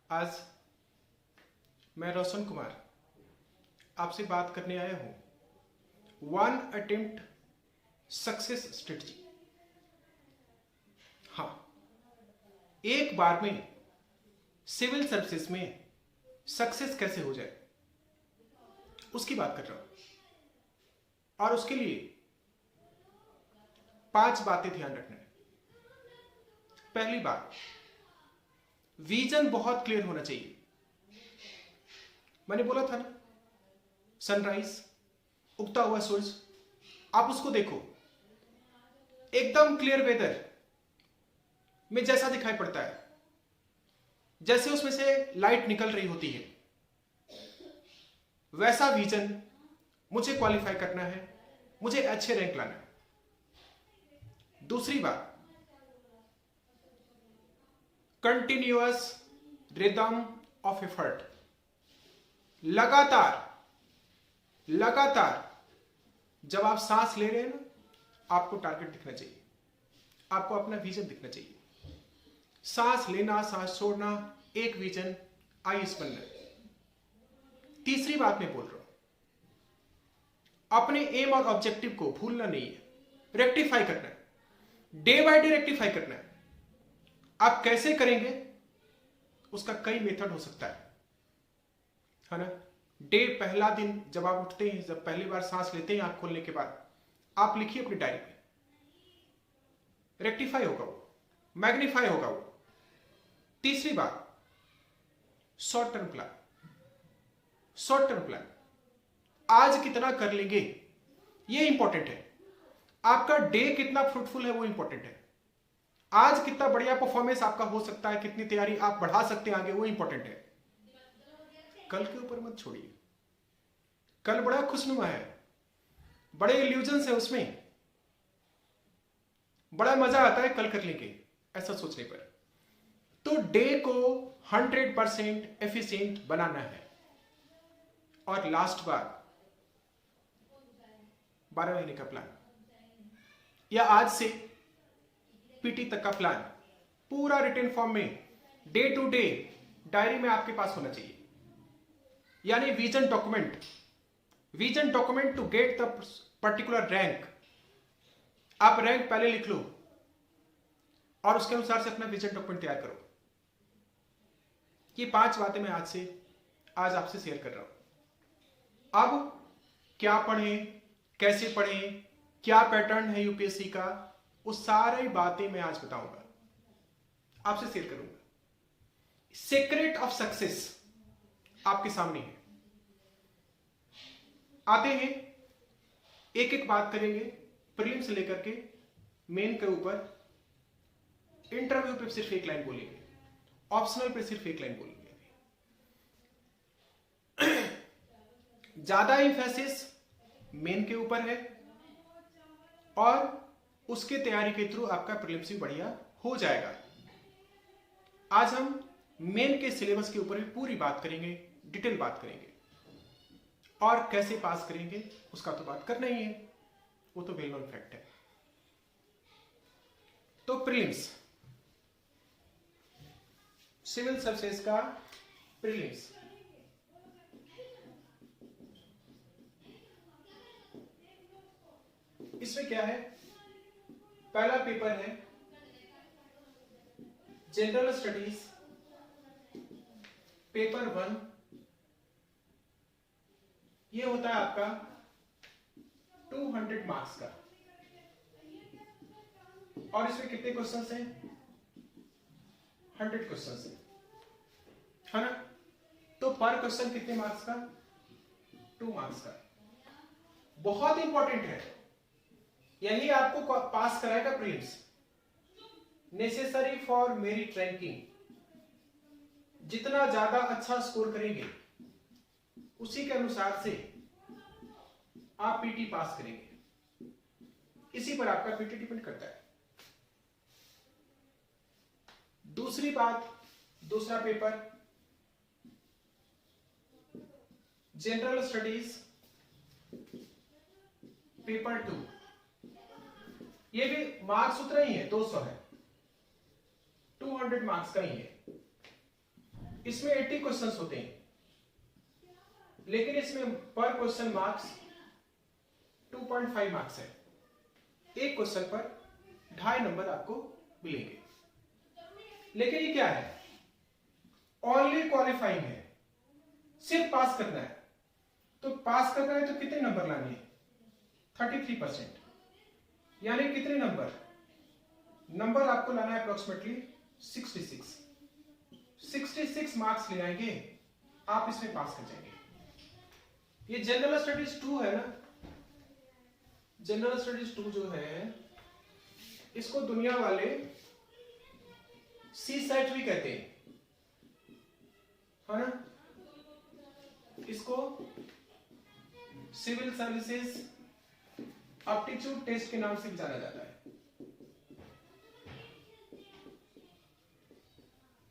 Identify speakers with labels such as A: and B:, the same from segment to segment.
A: आज मैं रोशन कुमार आपसे बात करने आया हूं वन अटेम्प्ट सक्सेस स्ट्रेटजी। हाँ, एक बार में सिविल सर्विसेज में सक्सेस कैसे हो जाए उसकी बात कर रहा हूं, और उसके लिए 5 बातें ध्यान रखना है। पहली बात, विजन बहुत क्लियर होना चाहिए। मैंने बोला था ना, सनराइज, उगता हुआ सूरज, आप उसको देखो, एकदम क्लियर वेदर में जैसा दिखाई पड़ता है, जैसे उसमें से लाइट निकल रही होती है, वैसा विजन मुझे क्वालिफाई करना है, मुझे अच्छे रैंक लाना है। दूसरी बात, कंटिन्यूअस रिदम ऑफ एफर्ट, लगातार जब आप सांस ले रहे हैं ना, आपको टारगेट दिखना चाहिए, आपको अपना विजन दिखना चाहिए। सांस लेना, सांस छोड़ना, एक विजन, आईएएस बनना। तीसरी बात मैं बोल रहा हूं, अपने एम और ऑब्जेक्टिव को भूलना नहीं है, रेक्टिफाई करना है, डे बाय डे रेक्टिफाई करना है। आप कैसे करेंगे उसका कई मेथड हो सकता है ना। डे, पहला दिन जब आप उठते हैं, जब पहली बार सांस लेते हैं आंख खोलने के बाद, आप लिखिए अपनी डायरी में, रेक्टिफाई होगा वो, मैग्नीफाई होगा वो। तीसरी बात, शॉर्ट टर्म प्लान। आज कितना कर लेंगे ये इंपॉर्टेंट है। आपका डे कितना फ्रूटफुल है वो इंपॉर्टेंट है। आज कितना बढ़िया परफॉर्मेंस आपका हो सकता है, कितनी तैयारी आप बढ़ा सकते हैं आगे, वो इंपॉर्टेंट है। कल के ऊपर मत छोड़िए। कल बड़ा खुशनुमा है, बड़े इल्यूजन्स है उसमें, बड़ा मजा आता है कल करने के, ऐसा सोचने पर। तो डे को 100% एफिशिएंट बनाना है। और लास्ट बात, 12 महीने का प्लान, या आज से पीटी तक का प्लान, पूरा रिटन फॉर्म में, डे टू डे डायरी में आपके पास होना चाहिए। यानी vision document to get the particular rank. आप रैंक पहले लिख लो और उसके अनुसार से अपना विजन डॉक्यूमेंट तैयार करो। ये 5 बातें मैं आज आपसे शेयर कर रहा हूं। अब क्या पढ़ें, कैसे पढ़ें, क्या पैटर्न है यूपीएससी का, वो सारी बातें मैं आज बताऊंगा, आपसे शेयर करूंगा। सीक्रेट ऑफ सक्सेस आपके सामने है। आते हैं, एक एक बात करेंगे, प्रीलिम से लेकर के मेन के ऊपर। इंटरव्यू पे सिर्फ एक लाइन बोलेंगे, ऑप्शनल पे सिर्फ एक लाइन बोलेंगे। ज्यादा इंफेसिस मेन के ऊपर है, और उसके तैयारी के थ्रू आपका प्रीलिम्स भी बढ़िया हो जाएगा। आज हम मेन के सिलेबस के ऊपर भी पूरी बात करेंगे, डिटेल बात करेंगे, और कैसे पास करेंगे उसका तो बात करना ही है, वो तो वेल नोन फैक्ट है। तो प्रीलिम्स, सिविल सर्विसेज का प्रीलिम्स, इसमें क्या है, पहला पेपर है जनरल स्टडीज पेपर 1। ये होता है आपका 200 मार्क्स का, और इसमें कितने क्वेश्चंस हैं, 100 क्वेश्चंस है ना। तो पर क्वेश्चन कितने मार्क्स का, 2 मार्क्स का। बहुत इंपॉर्टेंट है, यही आपको पास कराएगा prelims. Necessary for merit ranking, जितना ज्यादा अच्छा स्कोर करेंगे उसी के अनुसार से आप पीटी पास करेंगे। इसी पर आपका पीटी डिपेंड करता है। दूसरी बात, दूसरा पेपर जनरल स्टडीज पेपर 2। ये भी मार्क्स उतना ही है, 200 है, 200 मार्क्स का ही है। इसमें 80 क्वेश्चंस होते हैं, लेकिन इसमें पर क्वेश्चन मार्क्स 2.5 मार्क्स है। एक क्वेश्चन पर 2.5 नंबर आपको मिलेंगे। लेकिन ये क्या है? ओनली क्वालिफाइंग है, सिर्फ पास करना है। तो पास करना है तो कितने नंबर लाने हैं? 33%, यानी कितने नंबर? नंबर आपको लाना है अप्रोक्सीमेटली 66 मार्क्स ले आएंगे, आप इसमें पास कर जाएंगे। ये जनरल स्टडीज 2 है ना, जनरल स्टडीज 2 जो है इसको दुनिया वाले सी सेट भी कहते हैं, है ना? इसको सिविल सर्विसेज एप्टीट्यूड टेस्ट के नाम से भी जाना जाता है।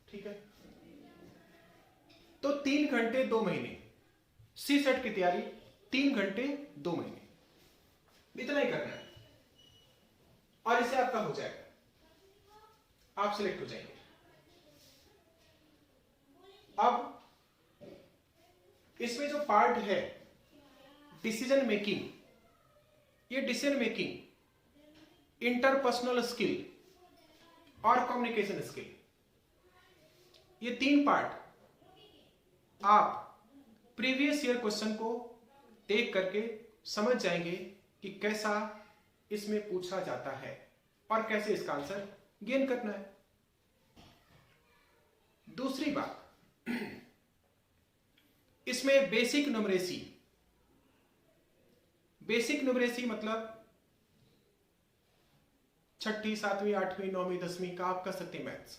A: ठीक है, तो 3 घंटे 2 महीने सी सेट की तैयारी, 3 घंटे 2 महीने, इतना ही करना है और इसे आपका हो जाएगा, आप सिलेक्ट हो जाएंगे। अब इसमें जो पार्ट है डिसीजन मेकिंग, ये डिसीजन मेकिंग, इंटरपर्सनल स्किल और कम्युनिकेशन स्किल, ये 3 पार्ट आप प्रीवियस ईयर क्वेश्चन को देख करके समझ जाएंगे कि कैसा इसमें पूछा जाता है और कैसे इसका आंसर गेन करना है। दूसरी बात, इसमें बेसिक न्यूमरेसी, बेसिक न्यूमरेसी मतलब 6ठी 7वीं 8वीं 9वीं 10वीं का आप कर सकते हैं मैथ्स,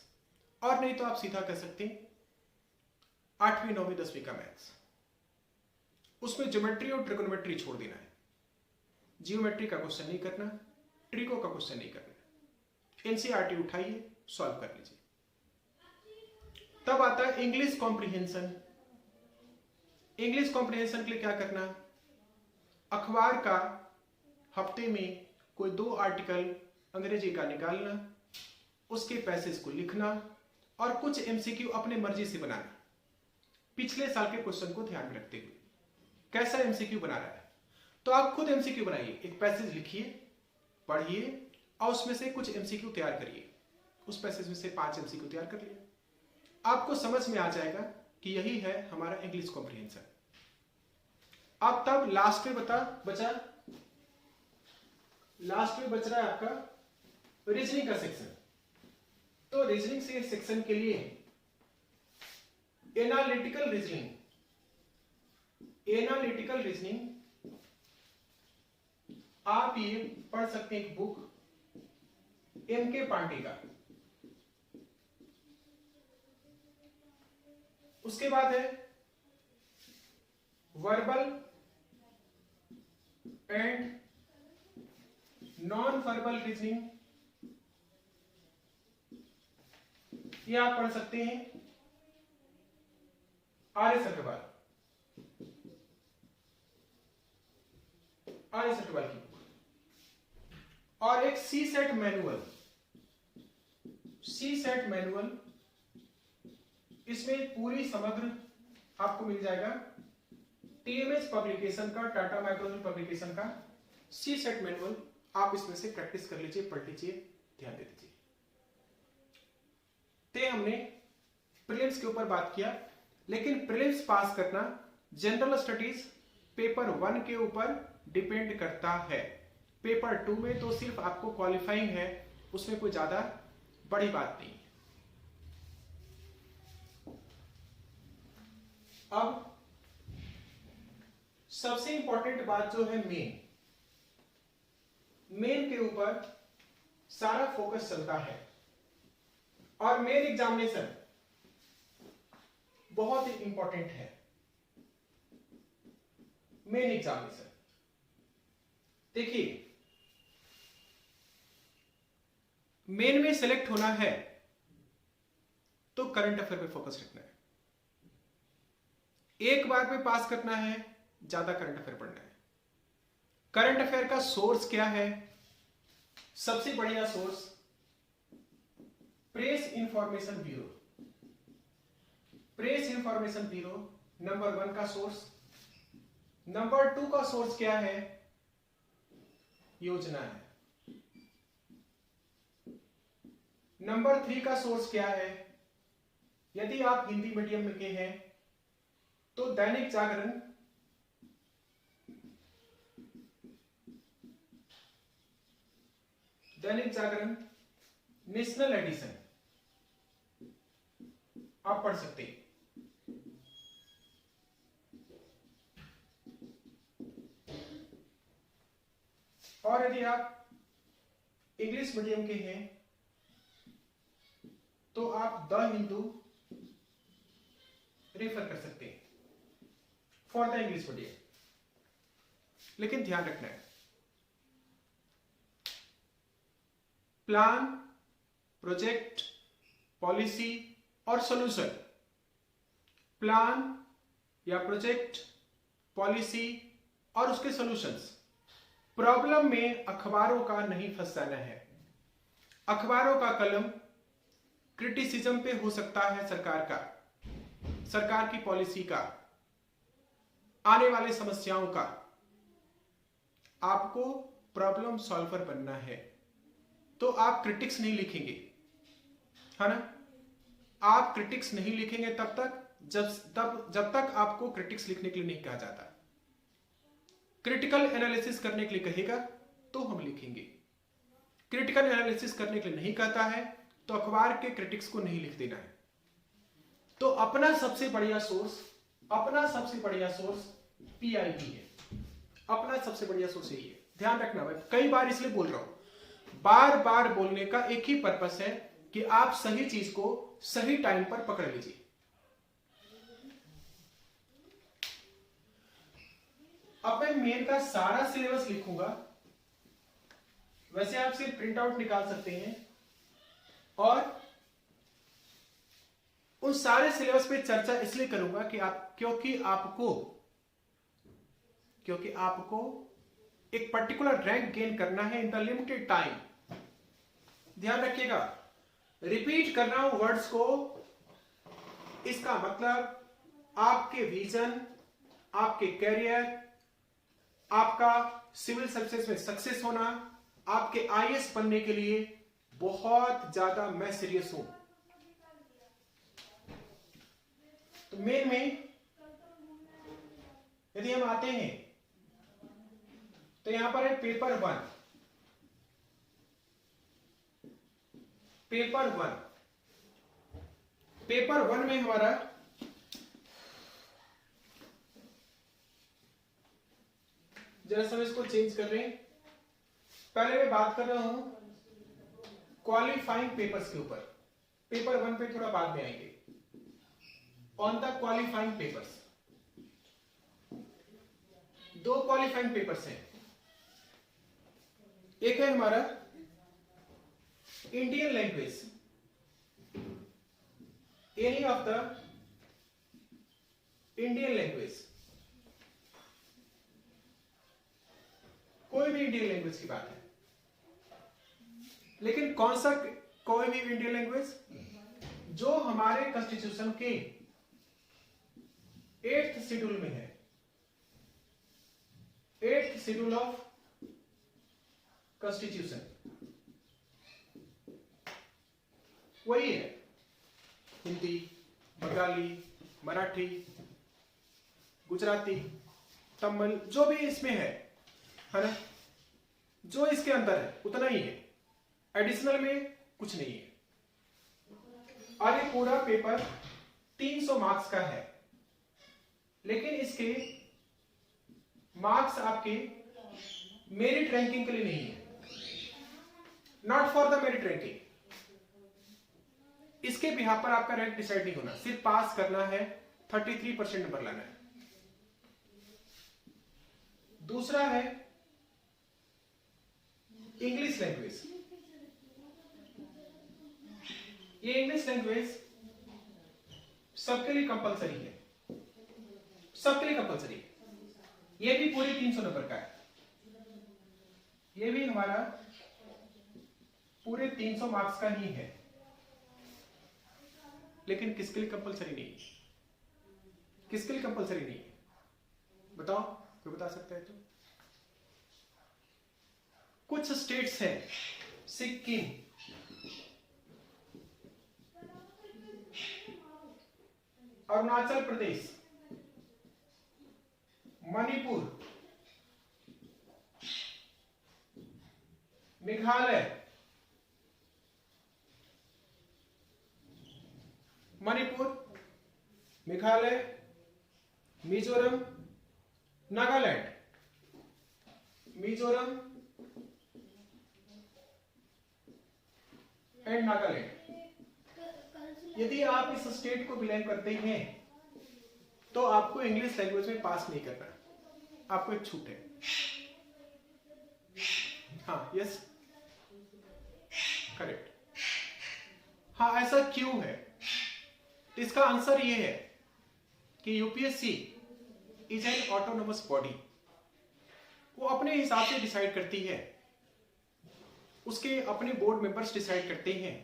A: और नहीं तो आप सीधा कर सकते हैं 8वीं 9वीं 10वीं का मैथ्स। उसमें ज्योमेट्री और ट्रिगोनोमेट्री छोड़ देना है, जियोमेट्री का क्वेश्चन नहीं करना, ट्रिको का क्वेश्चन नहीं करना। एनसीईआरटी उठाइए, सॉल्व कर लीजिए। तब आता है इंग्लिश कॉम्प्रिहेंशन। इंग्लिश कॉम्प्रिहेंशन के लिए क्या करना? अखबार का हफ्ते में कोई 2 आर्टिकल अंग्रेजी का निकालना, उसके पैसेज को लिखना और कुछ एमसीक्यू अपने मर्जी से बनाना, पिछले साल के क्वेश्चन को ध्यान में रखते हुए। कैसा एमसीक्यू बना रहा है तो आप खुद एमसीक्यू बनाइए, एक पैसेज लिखिए, पढ़िए और उसमें से कुछ एमसीक्यू तैयार करिए। उस पैसेज में से 5 एमसीक्यू तैयार कर लिए, आपको समझ में आ जाएगा कि यही है हमारा इंग्लिश कॉम्प्रिहेंशन। अब तब लास्ट में बच रहा है आपका रीजनिंग का सेक्शन। तो रीजनिंग से सेक्शन के लिए एनालिटिकल रीजनिंग आप ये पढ़ सकते हैं, एक बुक एम.के. पांडे का। उसके बाद है verbal and non verbal reasoning, ये आप पढ़ सकते हैं आर.एस. अग्रवाल की बुक। और एक सी सेट मैनुअल, इसमें पूरी समग्र आपको मिल जाएगा। टीएमएच पब्लिकेशन का, टाटा माइक्रोसॉफ्ट पब्लिकेशन का सी सेट मैनुअल, आप इसमें से प्रैक्टिस कर लीजिए, पढ़ लीजिए, ध्यान दे दीजिए। ते हमने प्रीलिम्स के ऊपर बात किया, लेकिन प्रीलिम्स पास करना जनरल स्टडीज पेपर 1 के ऊपर डिपेंड करता है। पेपर 2 में तो सिर्फ आपको क्वालिफाइंग है, उसमें कोई ज्यादा बड़ी बात नहीं है। अब सबसे इंपॉर्टेंट बात जो है मेन के ऊपर सारा फोकस चलता है, और मेन एग्जामिनेशन बहुत ही इंपॉर्टेंट है। मेन एग्जामिनेशन देखिए, मेन में सेलेक्ट होना है तो करंट अफेयर पे फोकस रखना है। एक बार में पास करना है, ज्यादा करंट अफेयर पढ़ना है। करंट अफेयर का सोर्स क्या है? सबसे बढ़िया source press information bureau. Press information bureau number 1 का सोर्स। नंबर 2 का सोर्स क्या है? योजना है। नंबर 3 का सोर्स क्या है? यदि आप हिंदी मीडियम में के हैं तो दैनिक जागरण, दैनिक जागरण नेशनल एडिशन आप पढ़ सकते हैं। और यदि आप इंग्लिश मीडियम के हैं तो आप द हिंदू रेफर कर सकते हैं फॉर द इंग्लिश मीडियम। लेकिन ध्यान रखना है, प्लान, प्रोजेक्ट, पॉलिसी और सॉल्यूशन, प्लान या प्रोजेक्ट, पॉलिसी और उसके सॉल्यूशंस, प्रॉब्लम में अखबारों का नहीं फंसाना है। अखबारों का कलम क्रिटिसिज्म पे हो सकता है सरकार का, सरकार की पॉलिसी का, आने वाले समस्याओं का। आपको प्रॉब्लम सॉल्वर बनना है तो आप क्रिटिक्स नहीं लिखेंगे, है ना? आप क्रिटिक्स नहीं लिखेंगे तब तक जब तक आपको क्रिटिक्स लिखने के लिए नहीं कहा जाता। क्रिटिकल एनालिसिस करने के लिए कहेगा तो हम लिखेंगे। क्रिटिकल एनालिसिस करने के लिए नहीं कहता है तो अखबार के क्रिटिक्स को नहीं लिख देना है। तो अपना सबसे बढ़िया सोर्स पीआईबी है। अपना सबसे बढ़िया सोर्स यही है। ध्यान रखना भाई, कई बार इसलिए बोल रहा हूं, बार बार बोलने का एक ही पर्पस है कि आप सही चीज को सही टाइम पर पकड़ लीजिए। अब मैं मेन का सारा सिलेबस लिखूंगा। वैसे आप सिर्फ प्रिंट आउट निकाल सकते हैं और उन सारे सिलेबस पे चर्चा इसलिए करूंगा कि क्योंकि आपको एक पर्टिकुलर रैंक गेन करना है इन द लिमिटेड टाइम। ध्यान रखिएगा, रिपीट कर रहा हूं वर्ड्स को। इसका मतलब आपके विजन, आपके कैरियर, आपका सिविल सर्विसेज में सक्सेस होना, आपके आईएएस बनने के लिए बहुत ज्यादा मैं सीरियस हूं। तो मेन में यदि हम आते हैं तो यहां पर है पेपर वन। पेपर वन में हमारा जरा हम इसको चेंज कर रहे हैं। पहले मैं बात कर रहा हूं क्वालिफाइंग पेपर्स के ऊपर। पेपर वन पे थोड़ा बाद में आएंगे। ऑन द क्वालिफाइंग पेपर्स, दो क्वालिफाइंग पेपर्स हैं। एक है हमारा Indian language, any of the Indian language, कोई भी इंडियन लैंग्वेज की बात है। लेकिन कौन सा कोई भी इंडियन लैंग्वेज? जो हमारे कॉन्स्टिट्यूशन के 8th शेड्यूल में है। 8th शेड्यूल ऑफ कॉन्स्टिट्यूशन वही है। हिंदी, बंगाली, मराठी, गुजराती, तमिल, जो भी इसमें है ना, जो इसके अंदर है उतना ही है, एडिशनल में कुछ नहीं है। और ये पूरा पेपर 300 मार्क्स का है। लेकिन इसके मार्क्स आपके मेरिट रैंकिंग के लिए नहीं है, not for the merit ranking. इसके बिहाफ पर आपका रैंक डिसाइड नहीं होना, सिर्फ पास करना है, 33% नंबर लाना है। दूसरा है इंग्लिश लैंग्वेज। ये इंग्लिश लैंग्वेज सबके लिए कंपलसरी है, सबके लिए कंपलसरी है। ये भी पूरे 300 नंबर का है। ये भी हमारा पूरे 300 मार्क्स का ही है। लेकिन किसके लिए कंपलसरी नहीं? किसके लिए कंपलसरी नहीं है? बताओ, कोई बता सकता है तो? कुछ स्टेट्स हैं, सिक्किम, अरुणाचल प्रदेश, मणिपुर, मेघालय, मणिपुर, मेघालय, मिजोरम, नागालैंड, मिजोरम एंड नागालैंड। यदि आप इस स्टेट को बिलोंग करते हैं तो आपको इंग्लिश लैंग्वेज में पास नहीं करना, आपको एक छूट है। हाँ, यस, करेक्ट। हाँ, ऐसा क्यों है? इसका आंसर ये है कि UPSC is an autonomous body. वो अपने हिसाब से डिसाइड करती है, उसके अपने बोर्ड मेंबर्स डिसाइड करते हैं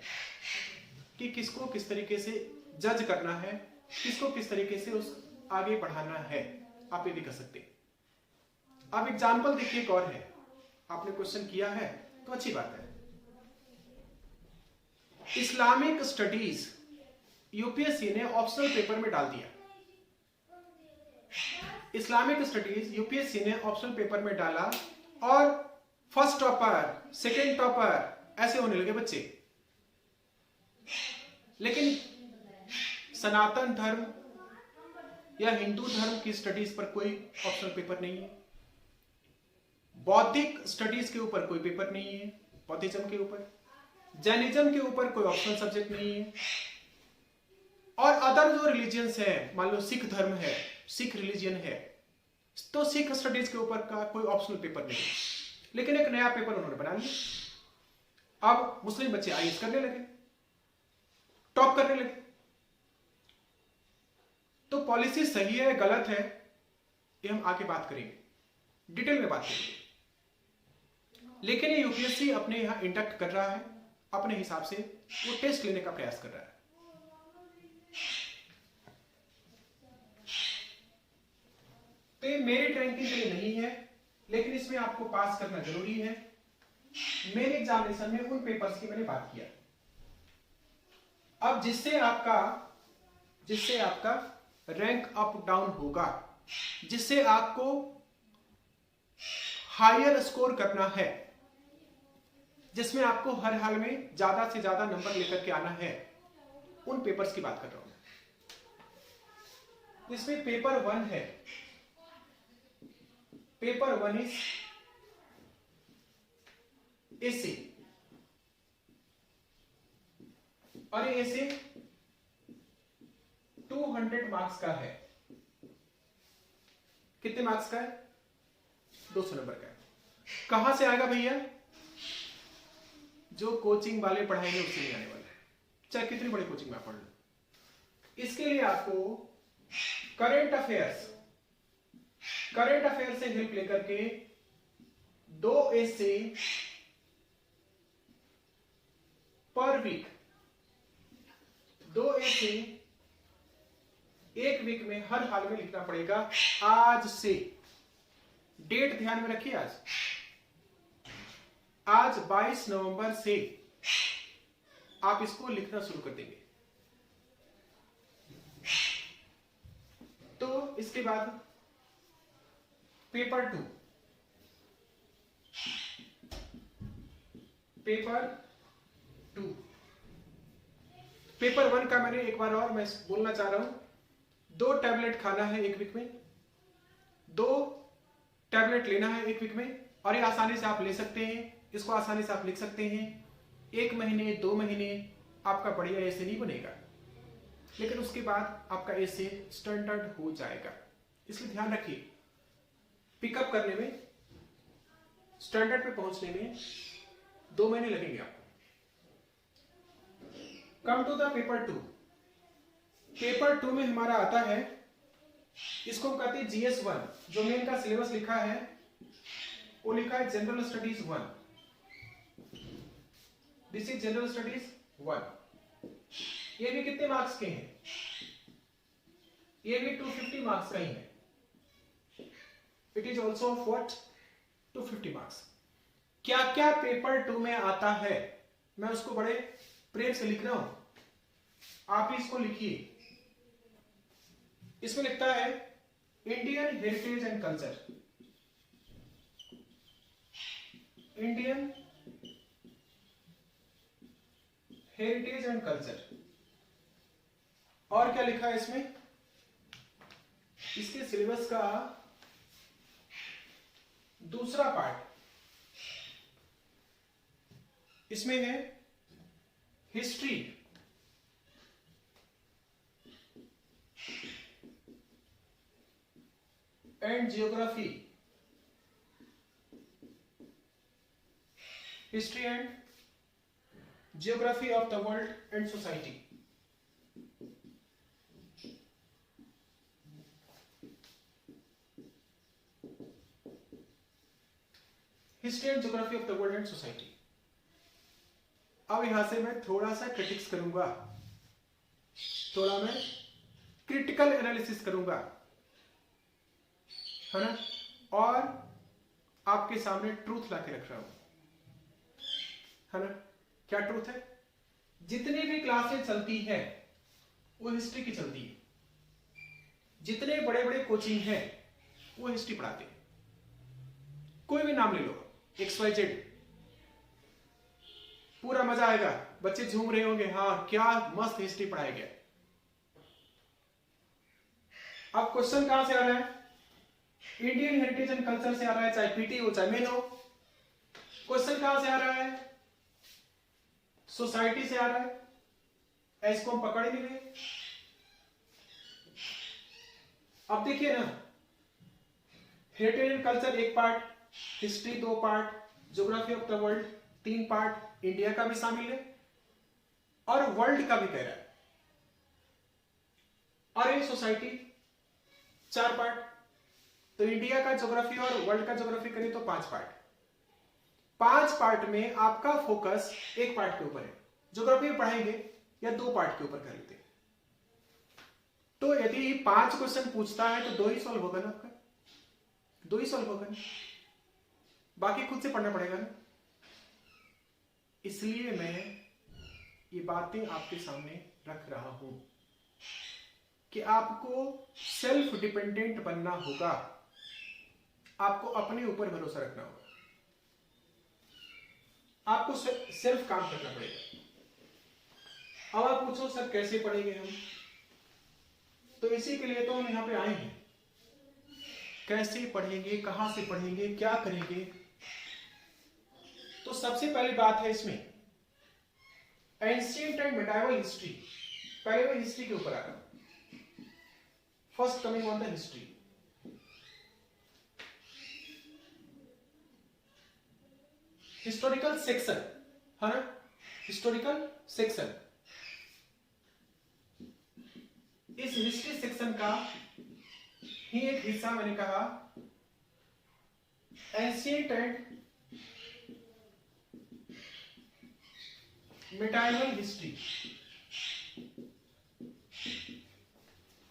A: कि किसको किस तरीके से जज करना है, किसको किस तरीके से उस आगे बढ़ाना है। आप ये भी कर सकते हैं। अब एग्जाम्पल देखिए, एक और है, आपने क्वेश्चन किया है तो अच्छी बात है। इस्लामिक स्टडीज यूपीएससी ने ऑप्शनल पेपर में डाल दिया। इस्लामिक स्टडीज यूपीएससी ने ऑप्शनल पेपर में डाला और फर्स्ट टॉपर, सेकंड टॉपर ऐसे होने लगे बच्चे। लेकिन सनातन धर्म या हिंदू धर्म की स्टडीज पर कोई ऑप्शनल पेपर नहीं है, बौद्धिक स्टडीज के ऊपर कोई पेपर नहीं है, बौद्धिज्म के ऊपर, जैनिज्म के ऊपर कोई ऑप्शनल सब्जेक्ट नहीं है, और अदर जो रिलीजियंस है, मान लो सिख धर्म है, सिख रिलीजियन है, तो सिख स्टडीज के ऊपर का कोई ऑप्शनल पेपर नहीं है। लेकिन एक नया पेपर उन्होंने बना लिया। अब मुस्लिम बच्चे आईएएस करने लगे, टॉप करने लगे। तो पॉलिसी सही है गलत है ये हम आगे बात करेंगे, डिटेल में बात करेंगे। लेकिन ये यूपीएससी अपने यहां इंडक्ट कर रहा है, अपने हिसाब से वो टेस्ट लेने का प्रयास कर रहा है। तो ये मेरिट रैंकिंग के लिए नहीं है, लेकिन इसमें आपको पास करना जरूरी है। मेरे एग्जामिनेशन में उन पेपर्स की मैंने बात किया। अब जिससे आपका रैंक अप डाउन होगा, जिससे आपको हायर स्कोर करना है, जिसमें आपको हर हाल में ज्यादा से ज्यादा नंबर लेकर के आना है, उन पेपर्स की बात कर रहा हूं। इसमें पेपर 1 है, पेपर 1 इज एसे, और ये एसे 200 मार्क्स का है। कितने मार्क्स का है? 200 नंबर का है। कहां से आएगा भैया? जो कोचिंग वाले पढ़ाएंगे उससे नहीं आने वाला है, चाहे कितनी बड़ी कोचिंग में आप पढ़ लो। इसके लिए आपको करंट अफेयर से हेल्प लेकर के 2 एसे पर वीक, 2 एसे एक वीक में हर हाल में लिखना पड़ेगा। आज से, डेट ध्यान में रखिए, आज 22 नवंबर से आप इसको लिखना शुरू कर देंगे। तो इसके बाद पेपर 2, पेपर 1 का मैंने एक बार और मैं बोलना चाह रहा हूं, 2 टैबलेट खाना है एक वीक में, 2 टैबलेट लेना है एक वीक में, और ये आसानी से आप ले सकते हैं, इसको आसानी से आप लिख सकते हैं। 1 महीने 2 महीने आपका बढ़िया ऐसे नहीं बनेगा, लेकिन उसके बाद आपका ऐसे स्टैंडर्ड हो जाएगा। इसलिए ध्यान रखिए, पिकअप करने में, स्टैंडर्ड पे पहुंचने में 2 महीने लगेंगे आपको। Come to the paper 2। Paper 2 में हमारा आता है, इसको हम कहते हैं GS1। जो मेन का सिलेबस लिखा है वो लिखा है general studies 1। This is general studies 1। ये भी कितने मार्क्स के हैं? ये भी 250 मार्क्स का ही है। It is also of what 250 marks. क्या क्या पेपर 2 में आता है, मैं उसको बड़े प्रेम से लिख रहा हूं, आप इसको लिखिए। इसमें लिखता है Indian heritage and culture, Indian heritage and culture. और क्या लिखा है इसमें, इसके सिलेबस का दूसरा पार्ट, इसमें है history and geography, history and geography of the world and society. History and geography of the world and society. अब यहां से मैं थोड़ा सा क्रिटिक्स करूंगा, थोड़ा मैं क्रिटिकल एनालिसिस करूंगा, है ना, और आपके सामने ट्रूथ लाके रख रहा हूं, है ना। क्या ट्रूथ है, जितनी भी क्लासें चलती है वो हिस्ट्री की चलती है, जितने बड़े बड़े कोचिंग हैं वो हिस्ट्री पढ़ाते हैं। कोई भी नाम ले लो, XYZ, पूरा मजा आएगा, बच्चे झूम रहे होंगे, हाँ क्या मस्त हिस्ट्री पढ़ाया गया। अब क्वेश्चन कहां से आ रहा है, इंडियन हेरिटेज एंड कल्चर से आ रहा है, चाहे पीटी हो चाहे मेन हो। क्वेश्चन कहां से आ रहा है, सोसाइटी से आ रहा है, इसको हम पकड़ ही नहीं रहे। अब देखिए ना, हेरिटेज एंड कल्चर एक part, history 2 part, geography of the world 3 part, India का भी शामिल है और वर्ल्ड का भी कह रहा है, और ये सोसाइटी 4 पार्ट। तो इंडिया का ज्योग्राफी और वर्ल्ड का ज्योग्राफी करें तो 5 पार्ट। 5 पार्ट में आपका फोकस एक पार्ट के ऊपर है, ज्योग्राफी में पढ़ाएंगे या 2 पार्ट के ऊपर कर लेते हैं। तो यदि 5 क्वेश्चन पूछता है तो 2 ही सॉल्व होगा ना, आपका 2 ही सॉल्व होगा ना, बाकी खुद से पढ़ना पड़ेगा ना। इसलिए मैं ये बातें आपके सामने रख रहा हूं कि आपको सेल्फ डिपेंडेंट बनना होगा, आपको अपने ऊपर भरोसा रखना होगा, आपको सेल्फ काम करना पड़ेगा। अब आप पूछो सर कैसे पढ़ेंगे हम, तो इसी के लिए तो हम यहां पे आए हैं। कैसे पढ़ेंगे, कहां से पढ़ेंगे, क्या करेंगे। तो सबसे पहली बात है इसमें एंशिएंट एंड मिडाइवल हिस्ट्री। पहले मैं हिस्ट्री के ऊपर आ रहा हूं, first coming on the history. Historical section, है ना, हिस्टोरिकल सेक्शन। इस हिस्ट्री सेक्शन का ही एक हिस्सा मैंने कहा एंशिएंट एंड मिडाइवल हिस्ट्री।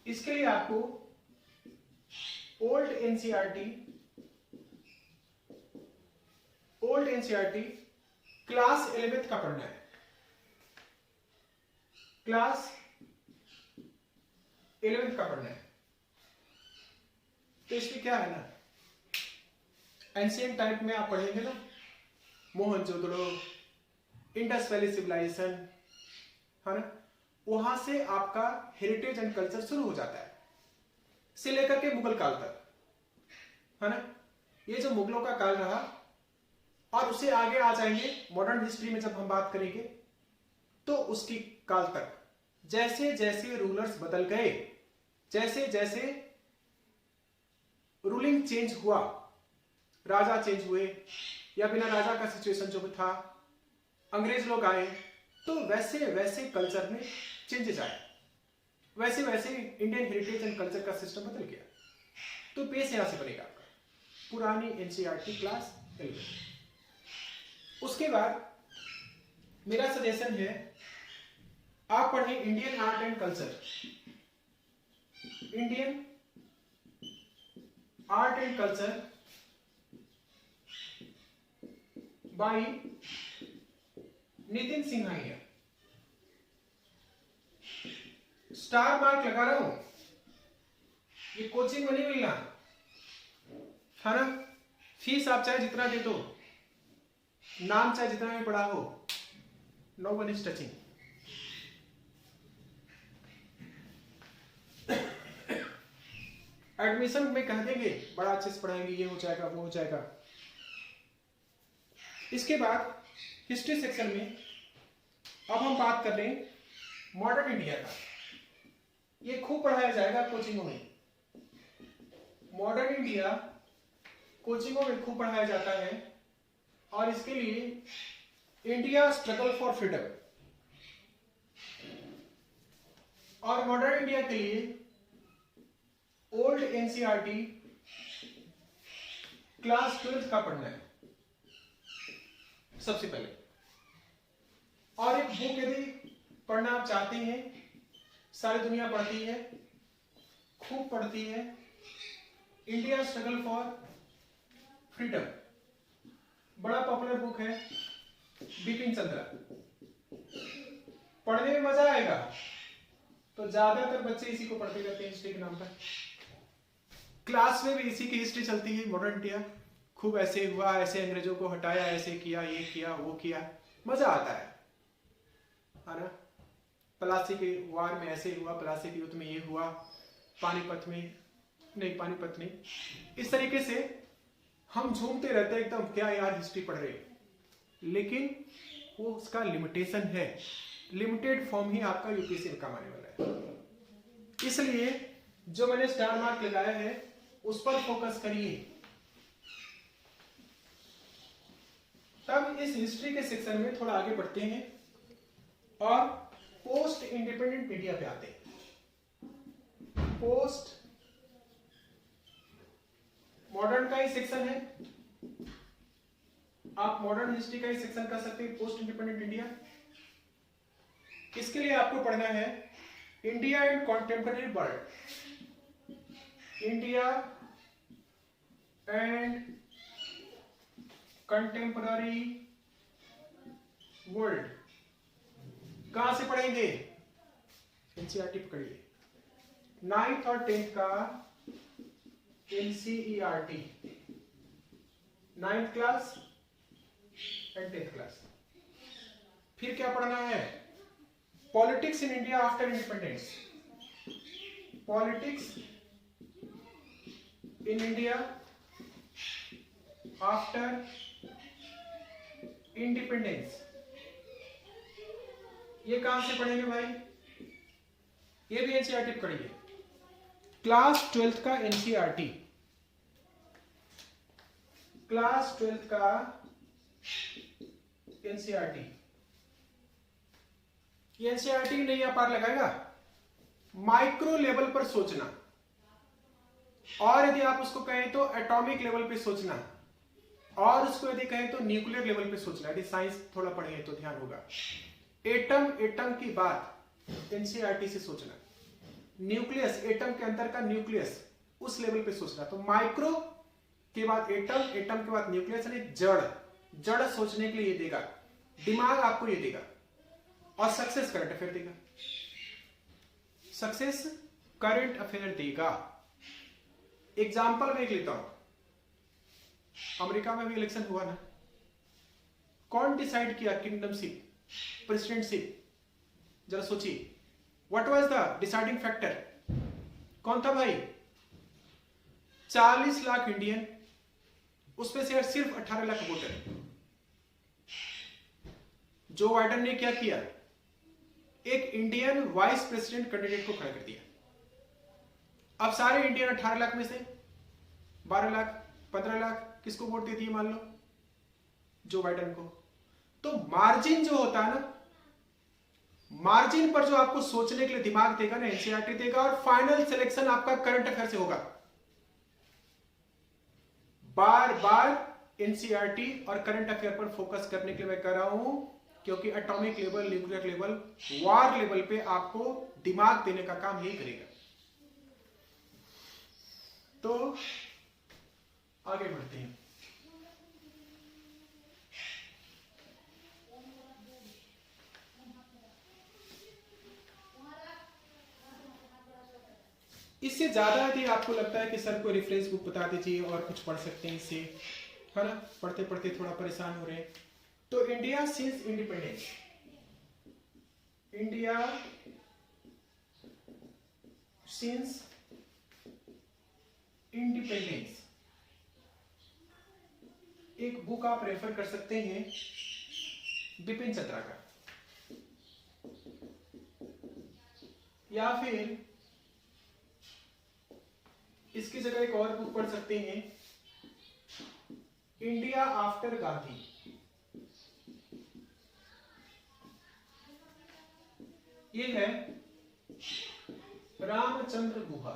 A: इसके लिए आपको ओल्ड एनसीईआरटी क्लास 11th का पढ़ना है, क्लास 11th का पढ़ना है। तो इसमें क्या है ना, एंशिएंट टाइम में आप पढ़ेंगे ना, मोहनजोदड़ो, इंडस वैली सिविलाइजेशन, है ना, वहां से आपका हेरिटेज एंड कल्चर शुरू हो जाता है, से लेकर के मुगल काल तक, है ना। ये जो मुगलों का काल रहा, और उससे आगे आ जाएंगे मॉडर्न हिस्ट्री में जब हम बात करेंगे, तो उसकी काल तक जैसे जैसे रूलर्स बदल गए, जैसे जैसे रूलिंग चेंज हुआ, राजा चेंज हुए या बिना राजा का सिचुएशन जो भी था, अंग्रेज लोग आए, तो वैसे वैसे कल्चर में चेंजेस आए, वैसे वैसे इंडियन हेरिटेज एंड कल्चर का सिस्टम बदल गया। तो बेस यहां से बनेगा आपका पुरानी एनसीईआरटी क्लास 11। उसके बाद मेरा सजेशन है आप पढ़ें Indian art and culture, Indian art and culture by Nitin Singhania. Star mark लगा रहा हूं, ये कोचिंग में नहीं मिलना है ना। फीस आप चाहे जितना दे दो, नाम चाहे जितना भी पढ़ा हो, no one is touching. Admission में कह देंगे बड़ा अच्छे से पढ़ाएंगे, ये हो जाएगा वो हो जाएगा। इसके बाद हिस्ट्री सेक्शन में अब हम बात कर रहे हैं मॉडर्न इंडिया का। ये खूब पढ़ाया जाएगा कोचिंगों में। मॉडर्न इंडिया कोचिंगों में खूब पढ़ाया जाता है और इसके लिए इंडिया स्ट्रगल फॉर फ्रीडम और मॉडर्न इंडिया के लिए ओल्ड एनसीईआरटी क्लास 12 का पढ़ना है सबसे पहले। और एक बुक यदि पढ़ना आप चाहते हैं, सारी दुनिया पढ़ती है, खूब पढ़ती है, इंडिया स्ट्रगल फॉर फ्रीडम, बड़ा पॉपुलर बुक है, बिपिन चंद्रा। पढ़ने में मजा आएगा, तो ज्यादातर बच्चे इसी को पढ़ते रहते हैं हिस्ट्री के नाम पर। क्लास में भी इसी की हिस्ट्री चलती है। मॉडर्न इंडिया खूब ऐसे हुआ, ऐसे अंग्रेजों को हटाया, ऐसे किया, ये किया वो किया, मजा आता है ना। प्लासी के वार में ऐसे हुआ, प्लासी के युद्ध में ये हुआ, पानीपत में नहीं, पानीपत नहीं, इस तरीके से हम झूमते रहते हैं एकदम, क्या यार हिस्ट्री पढ़ रहे हैं। लेकिन वो उसका लिमिटेशन है, लिमिटेड फॉर्म ही आपका यूपीएससी में काम आने वाला है। इसलिए जो मैंने स्टार मार्क लगाया है उस पर फोकस करिए। तब इस हिस्ट्री के सेक्शन में थोड़ा आगे बढ़ते हैं और पोस्ट इंडिपेंडेंट मीडिया पे आते हैं। पोस्ट मॉडर्न का ही सेक्शन है, आप मॉडर्न हिस्ट्री का ही सेक्शन कर सकते हैं। पोस्ट इंडिपेंडेंट इंडिया, इसके लिए आपको पढ़ना है India and contemporary world, India and contemporary world. कहां से पढ़ेंगे? एनसीईआरटी पकड़िए, 9th और 10th का NCERT, 9th class and 10th class. फिर क्या पढ़ना है? Politics in India after independence, politics in India after independence. ये कहां से पढ़ेंगे भाई? ये भी एनसीईआरटी पढ़िए, क्लास 12th का एनसीईआरटी, क्लास 12th का एनसीईआरटी। ये एनसीईआरटी नहीं आप पार लगाएगा, माइक्रो लेवल पर सोचना, और यदि आप उसको कहें तो एटॉमिक लेवल पे सोचना, और उसको यदि कहें तो न्यूक्लियर लेवल पे सोचना। यदि साइंस थोड़ा पढ़ेंगे तो ध्यान होगा। एटम की बात एनसीईआरटी से सोचना, न्यूक्लियस एटम के अंदर का न्यूक्लियस उस लेवल पे सोचना। तो माइक्रो के बाद एटम, एटम के बाद न्यूक्लियस, यानी जड़ सोचने के लिए ये देगा, दिमाग आपको ये देगा। और सक्सेस करंट अफेयर देगा, सक्सेस करंट अफेयर देगा। एग्जाम्पल मैं एक लेता हूं, अमेरिका में भी इलेक्शन हुआ ना, कौन डिसाइड किया किंगडमशिप, प्रेसिडेंटशिप? जरा सोचिए, what was the deciding factor? कौन था भाई? 40 लाख इंडियन, उसमें से सिर्फ 18 लाख वोटर। जो बाइडेन ने क्या किया? एक इंडियन वाइस प्रेसिडेंट कैंडिडेट को खड़ा कर दिया। अब सारे इंडियन 18 लाख में से 12 लाख 15 लाख किसको वोट दे दिए? मान लो जो बाइडेन को। तो मार्जिन जो होता है ना, मार्जिन पर जो आपको सोचने के लिए दिमाग देगा ना, एनसीईआरटी देगा। और फाइनल सिलेक्शन आपका करंट अफेयर से होगा। बार बार एनसीईआरटी और करंट अफेयर पर फोकस करने के लिए मैं कह रहा हूं, क्योंकि एटॉमिक लेवल, न्यूक्लियर लेवल, वार लेवल पे आपको दिमाग देने का काम यही करेगा। तो आगे बढ़ते हैं। इससे ज्यादा यदि आपको लगता है कि सर को रेफरेंस बुक बता दीजिए और कुछ पढ़ सकते हैं इससे, है ना, पढ़ते पढ़ते थोड़ा परेशान हो रहे हैं, तो India since independence, India since independence, एक बुक आप रेफर कर सकते हैं बिपिन चंद्रा का, या फिर इसकी जगह एक और बुक पढ़ सकते हैं, इंडिया आफ्टर गांधी। ये है रामचंद्र गुहा,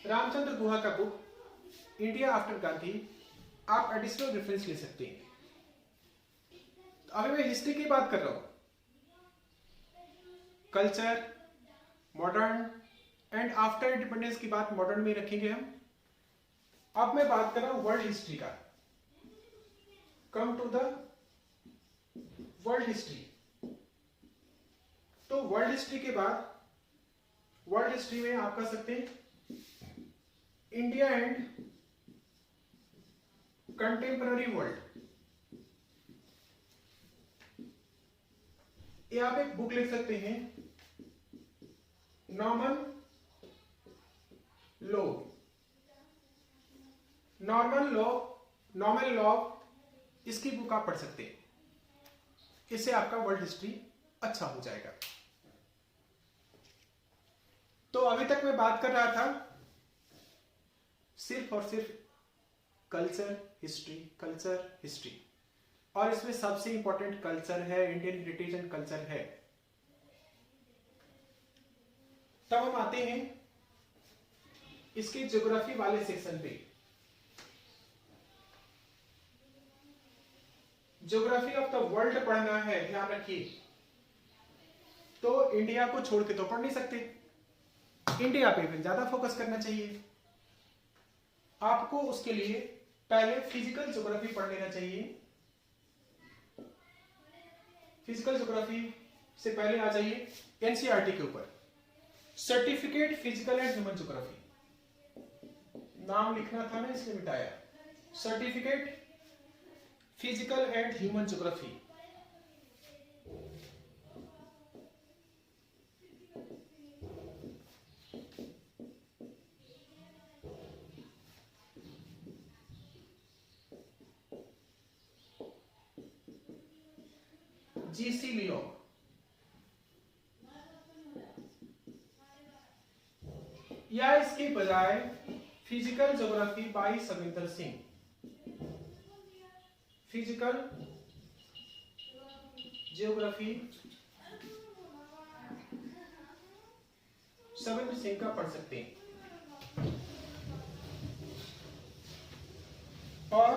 A: रामचंद्र गुहा का बुक इंडिया आफ्टर गांधी, आप एडिशनल रेफरेंस ले सकते हैं। तो अभी मैं हिस्ट्री की बात कर रहा हूं, culture, modern and after independence की बात मॉडर्न में रखेंगे हम। अब मैं बात कर रहा हूं वर्ल्ड हिस्ट्री का। Come to the world history. तो वर्ल्ड हिस्ट्री के बाद, वर्ल्ड हिस्ट्री में आप कह सकते हैं इंडिया एंड कंटेम्पररी वर्ल्ड। ये आप एक बुक लिख सकते हैं, नॉर्मन लॉ, नॉर्मन लॉ, इसकी बुक आप पढ़ सकते हैं। इससे आपका वर्ल्ड हिस्ट्री अच्छा हो जाएगा। तो अभी तक मैं बात कर रहा था सिर्फ और सिर्फ कल्चर हिस्ट्री, और इसमें सबसे इंपॉर्टेंट कल्चर है, इंडियन हेरिटेज एंड कल्चर है। तब हम आते हैं इसके ज्योग्राफी वाले सेक्शन पे। ज्योग्राफी ऑफ द वर्ल्ड पढ़ना है, ध्यान रखिए। तो इंडिया को छोड़ के तो पढ़ नहीं सकते, इंडिया पे भी ज्यादा फोकस करना चाहिए आपको। उसके लिए पहले फिजिकल ज्योग्राफी पढ़ लेना चाहिए। फिजिकल ज्योग्राफी से पहले आ जाइए एनसीईआरटी के ऊपर, certificate physical and human geography, नाम लिखना था ना इसलिए मिटाया, certificate physical and human geography. GC लियो, या इसके बजाय physical geography by Savindra Singh, physical geography Savindra Singh का पढ़ सकते हैं। और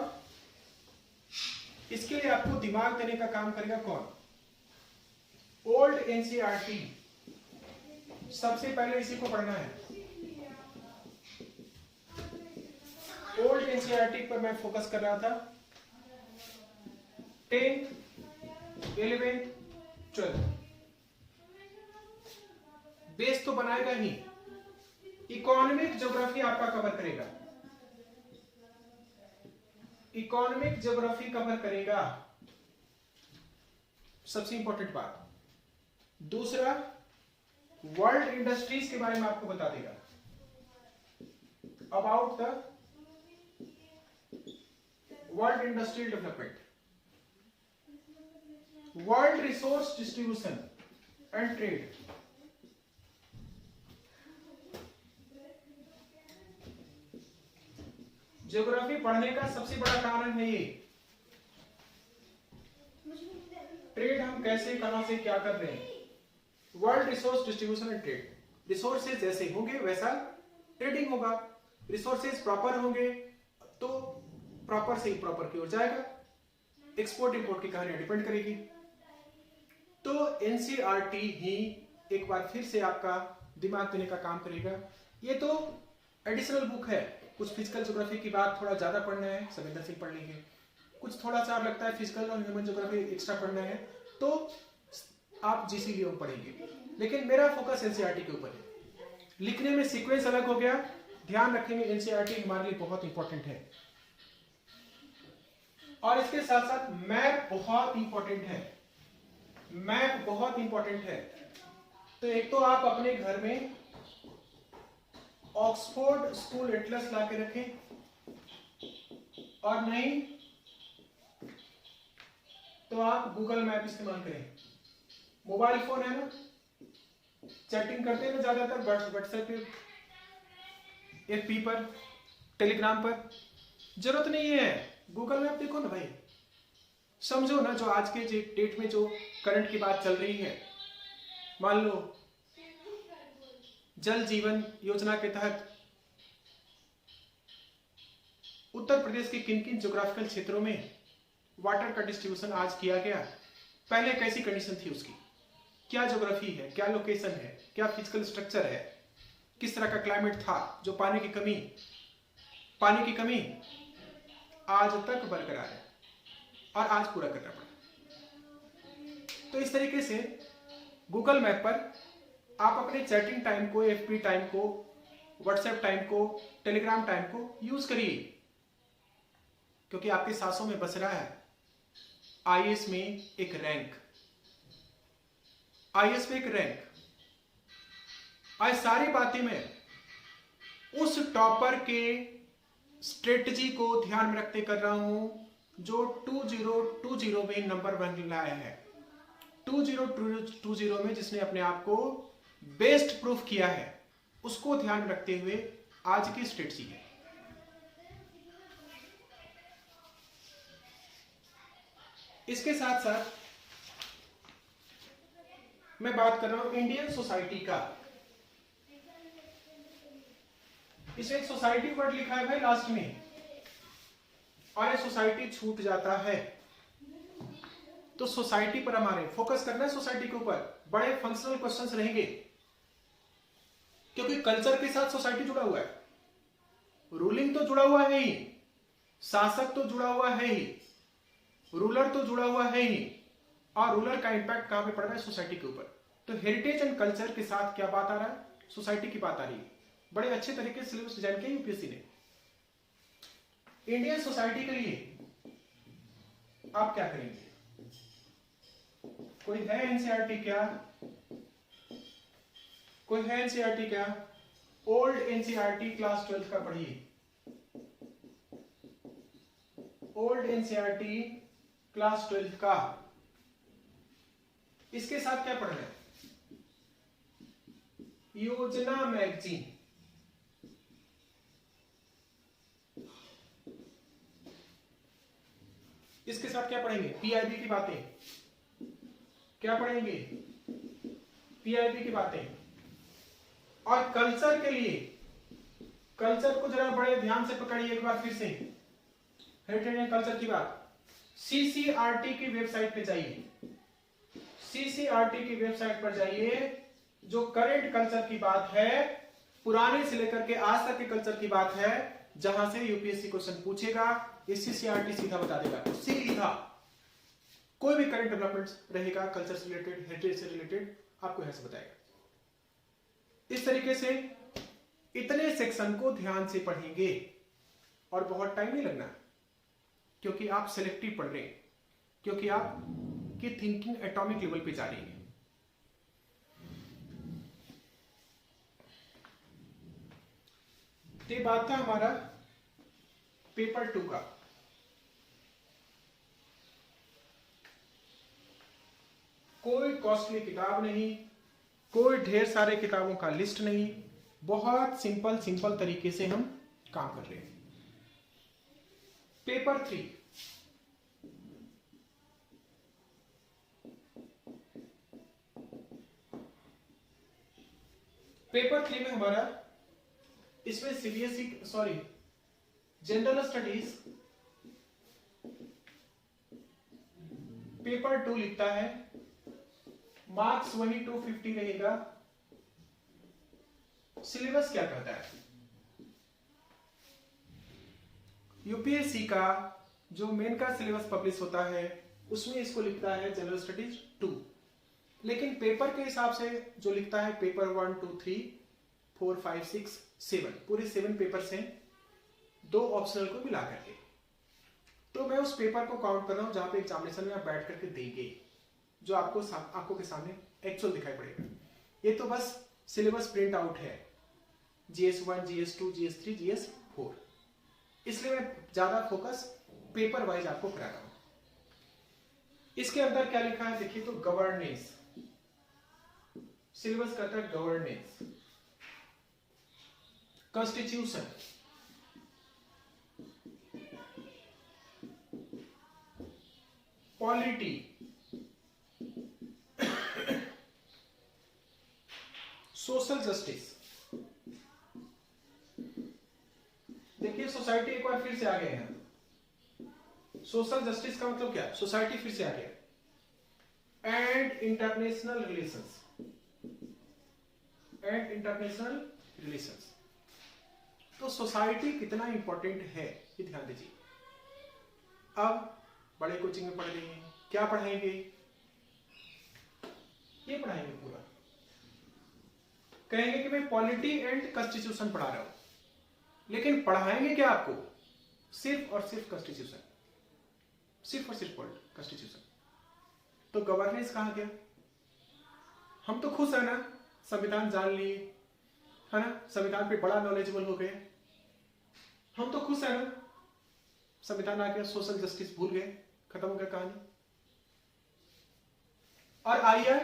A: इसके लिए आपको दिमाग देने का काम करेगा कौन? ओल्ड एनसीईआरटी, सबसे पहले इसी को पढ़ना है। ओल्ड एनसीईआरटी पर मैं फोकस कर रहा था, 10th, 11th, 12th, बेस तो बनाएगा ही। इकोनॉमिक ज्योग्राफी आपका कवर करेगा, इकोनॉमिक ज्योग्राफी कवर करेगा, सबसे इंपॉर्टेंट बात। दूसरा, वर्ल्ड इंडस्ट्रीज के बारे में आपको बता देगा, about the world industrial development, world resource distribution and trade. Geography पढ़ने का सबसे बड़ा कारण है ये, ट्रेड हम कैसे, कहां से, क्या कर रहे हैं। World resource distribution and trade, resources जैसे होंगे वैसा ट्रेडिंग होगा, रिसोर्सेज प्रॉपर होंगे तो प्रॉपर से ही प्रॉपर की ओर जाएगा, एक्सपोर्ट इंपोर्ट की कहानी डिपेंड करेगी। तो एनसीईआरटी ही एक बार फिर से आपका दिमाग देने का काम करेगा। ये तो एडिशनल बुक है, कुछ फिजिकल ज्योग्राफी की बात थोड़ा ज्यादा पढ़ना है, संवेदनशील पढ़ लेंगे, कुछ थोड़ा सा लगता है फिजिकल और ह्यूमन ज्योग्राफी एक्स्ट्रा पढ़ना है तो आप जीसीलियो पढ़ेंगे, लेकिन मेरा फोकस एनसीईआरटी के ऊपर है। लिखने में सीक्वेंस अलग हो गया, ध्यान रखेंगे एनसीईआरटी हमारे लिए बहुत इंपॉर्टेंट है। और इसके साथ साथ मैप बहुत इंपॉर्टेंट है, मैप बहुत इंपॉर्टेंट है। तो एक तो आप अपने घर में ऑक्सफोर्ड स्कूल एटलस ला के रखें, और नहीं तो आप गूगल मैप इस्तेमाल करें। मोबाइल फोन है ना, चैटिंग करते हैं ना ज्यादातर व्हाट्सएप पे, एफबी पर, टेलीग्राम पर, जरूरत नहीं है, गूगल मैप देखो ना भाई, समझो ना जो आज के डेट में जो करंट की बात चल रही है। मान लो जल जीवन योजना के तहत उत्तर प्रदेश के किन किन ज्योग्राफिकल क्षेत्रों में वाटर का डिस्ट्रीब्यूशन आज किया गया, पहले कैसी कंडीशन थी उसकी, क्या ज्योग्राफी है, क्या लोकेशन है, क्या फिजिकल स्ट्रक्चर है, किस तरह का क्लाइमेट था, जो पानी की कमी आज तक बरकरार है और आज पूरा करना पड़ा। तो इस तरीके से गूगल मैप पर आप अपने चैटिंग टाइम को, एफबी टाइम को, व्हाट्सएप टाइम को, टेलीग्राम टाइम को यूज करिए, क्योंकि आपके सांसों में बस रहा है आईएएस में एक रैंक, आईएएस में एक रैंक। आज सारी बातें मैं उस टॉपर के स्ट्रेटजी को ध्यान में रखते कर रहा हूं जो 2020 में नंबर 1 लाया है, 2020 में जिसने अपने आप को बेस्ट प्रूफ किया है, उसको ध्यान में रखते हुए आज की स्ट्रेटजी है। इसके साथ साथ मैं बात कर रहा हूं इंडियन सोसाइटी का। इसमें एक सोसाइटी वर्ड लिखा है भाई लास्ट में, और ये सोसाइटी छूट जाता है, तो सोसाइटी पर हमारे फोकस करना है, सोसाइटी के ऊपर बड़े फंक्शनल क्वेश्चंस रहेंगे, क्योंकि कल्चर के साथ सोसाइटी जुड़ा हुआ है, रूलिंग तो जुड़ा हुआ है ही, शासक तो जुड़ा हुआ है ही, रूलर तो जुड़ा हुआ है ही, और रूलर का इंपैक्ट कहां पे पड़ रहा है, सोसाइटी के ऊपर। तो हेरिटेज एंड कल्चर के साथ क्या बात आ रहा है, सोसाइटी की बात आ रही है। बड़े अच्छे तरीके से सिलेबस डिजाइन किया यूपीएससी ने। इंडियन सोसाइटी के लिए आप क्या करेंगे, कोई है एनसीईआरटी क्या, कोई है एनसीईआरटी क्या? ओल्ड एनसीईआरटी क्लास 12 का पढ़िए, ओल्ड एनसीईआरटी क्लास 12 का। इसके साथ क्या पढ़ना है, योजना मैगजीन, इसके साथ क्या पढ़ेंगे, पीआईबी की बातें, क्या पढ़ेंगे, पीआईबी की बातें। और कल्चर के लिए, कल्चर को जरा बड़े ध्यान से पकड़िए एक बार फिर से, हेरिटेज एंड कल्चर की बात। सीसीआरटी की वेबसाइट पे जाइए, सीसीआरटी की वेबसाइट पर जाइए, जो करंट कल्चर की बात है, पुराने से लेकर के आज तक के कल्चर की बात है, जहां से यूपीएससी क्वेश्चन पूछेगा, ये सीसीआरटी सीधा बता देगा, सीधा कोई भी करंट डेवलपमेंट्स रहेगा कल्चर से रिलेटेड, हेरिटेज से रिलेटेड, आपको यहां से बताएगा। इस तरीके से इतने सेक्शन को ध्यान से पढ़ेंगे और बहुत टाइम नहीं लगना, क्योंकि आप सिलेक्टिव पढ़ रहे हैं, क्योंकि आप की थिंकिंग एटॉमिक लेवल पे जा रही है। ये बात था हमारा पेपर 2 का। कोई कॉस्टली किताब नहीं, कोई ढेर सारे किताबों का लिस्ट नहीं, बहुत सिंपल तरीके से हम काम कर रहे हैं। पेपर 3, पेपर 3 में हमारा, इसमें CBSE sorry general studies paper 2 लिखता है, मार्क्स वही 250 रहेगा। सिलेबस क्या कहता है, यूपीएससी का जो मेन का सिलेबस पब्लिश होता है उसमें इसको लिखता है जनरल स्टडीज 2, लेकिन पेपर के हिसाब से जो लिखता है पेपर 1 2 3 4 5 6 7, पूरे 7 पेपर्स हैं, 2 ऑप्शनल को मिला करके। तो मैं उस पेपर को काउंट कर रहा हूं जहां पे एग्जामिनेशन में आप बैठ करके देंगे, जो आपको आंखों के सामने एक्चुअल दिखाई पड़ेगा। ये तो बस सिलेबस प्रिंट आउट है, GS1 GS2 GS3 GS4, इसलिए मैं ज्यादा फोकस पेपर वाइज आपको करा रहा हूं। इसके अंदर क्या लिखा है देखिए, तो गवर्नेंस, सिलेबस कहता है governance, constitution, polity, social justice. देखिए सोसाइटी एक बार फिर से आ गए हैं। सोशल जस्टिस का मतलब क्या है, सोसाइटी फिर से आ गया। And international relations, and international relations. तो सोसाइटी कितना इंपॉर्टेंट है ये ध्यान दीजिए। अब बड़े कोचिंग में पढ़ रहे हैं, क्या पढ़ाएंगे, ये पढ़ाएंगे पूरा। कहेंगे कि मैं पॉलिटी एंड कॉन्स्टिट्यूशन पढ़ा रहा हूं, लेकिन पढ़ाएंगे क्या आपको, सिर्फ और सिर्फ कॉन्स्टिट्यूशन, सिर्फ और सिर्फ कॉन्स्टिट्यूशन। तो गवर्नेंस कहां गया? हम तो खुश है ना, संविधान जान लिए है ना, संविधान पे बड़ा नॉलेजेबल हो गए, हम तो खुश है ना, संविधान आ गया, सोशल जस्टिस भूल गए, खत्म हो गया कहानी। और आइए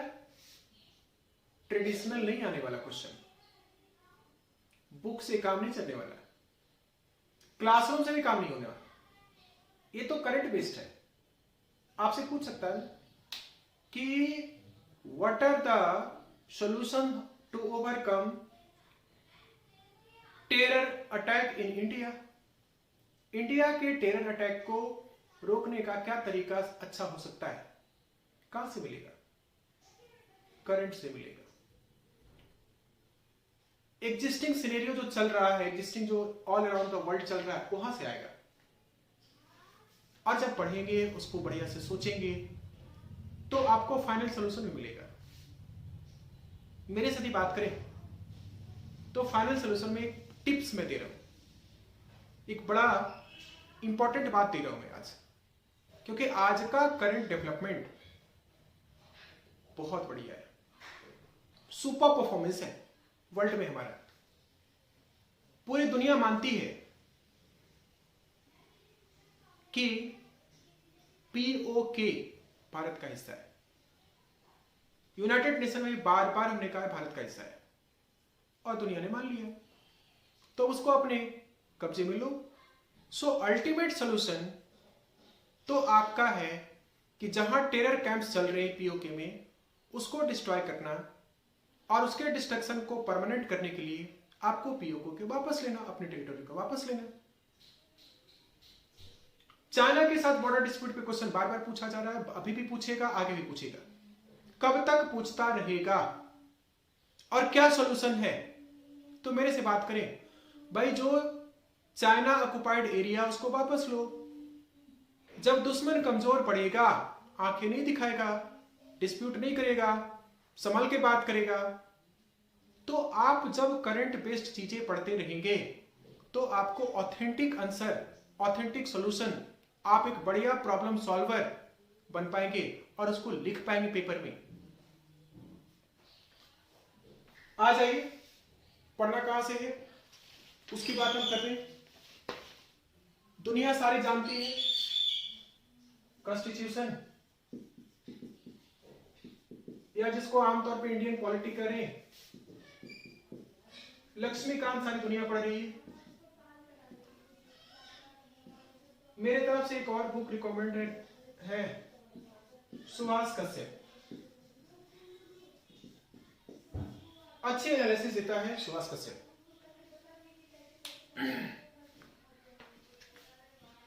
A: ट्रेडिशनल नहीं आने वाला क्वेश्चन, बुक से काम नहीं चलने वाला, क्लासरूम से भी काम नहीं होने वाला, ये तो करंट बेस्ड है। आपसे पूछ सकता है कि what are the solution to overcome terror attack in India. India के टेरर अटैक को रोकने का क्या तरीका अच्छा हो सकता है? कहां से मिलेगा? करंट से मिलेगा। एग्जिस्टिंग सिनेरियो जो चल रहा है, एग्जिस्टिंग जो ऑल अराउंड द वर्ल्ड चल रहा है, वहां से आएगा। और जब पढ़ेंगे, उसको बढ़िया से सोचेंगे, तो आपको फाइनल सॉल्यूशन भी मिलेगा। मेरे साथ ही बात करें तो फाइनल सॉल्यूशन में एक टिप्स मैं दे रहा हूं, एक बड़ा इंपॉर्टेंट बात दे रहा हूं मैं आज, क्योंकि आज का करंट डेवलपमेंट बहुत बढ़िया है, सुपर परफॉर्मेंस है वर्ल्ड में हमारा। पूरी दुनिया मानती है कि पीओके भारत का हिस्सा है। यूनाइटेड नेशन में बार बार हमने कहा भारत का हिस्सा है, और दुनिया ने मान लिया, तो उसको अपने कब्जे में लो। सो अल्टीमेट सॉल्यूशन तो आपका है कि जहां टेरर कैंप्स चल रहे हैं पीओके में, उसको डिस्ट्रॉय करना, और उसके डिस्ट्रक्शन को परमानेंट करने के लिए आपको पीओके के वापस लेना, अपने टेरिटोरी को वापस लेना। चाइना के साथ बॉर्डर डिस्प्यूट पे क्वेश्चन बार बार पूछा जा रहा है, अभी भी पूछेगा, आगे भी पूछेगा, कब तक पूछता रहेगा, और क्या सॉल्यूशन है? तो मेरे से बात करें भाई, जो चाइना ऑक्युपाइड एरिया उसको वापस लो। जब दुश्मन कमजोर पड़ेगा, आंखें नहीं दिखाएगा, डिस्प्यूट नहीं करेगा, संभल के बात करेगा, तो आप जब करंट बेस्ड चीजें पढ़ते रहेंगे, तो आपको ऑथेंटिक आंसर, ऑथेंटिक सॉल्यूशन, आप एक बढ़िया प्रॉब्लम सॉल्वर बन पाएंगे और उसको लिख पाएंगे पेपर में। आ जाइए, पढ़ना कहां से है उसकी बात हम कर रहे हैं। दुनिया सारी जानती है कॉन्स्टिट्यूशन, या जिसको आमतौर पे इंडियन पॉलिटी करें, लक्ष्मीकांत सारी दुनिया पढ़ रही है। मेरे तरफ से एक और बुक रिकमेंडेड है, सुभाष कश्यप, अच्छे एनालिसिस देता है सुभाष कश्यप।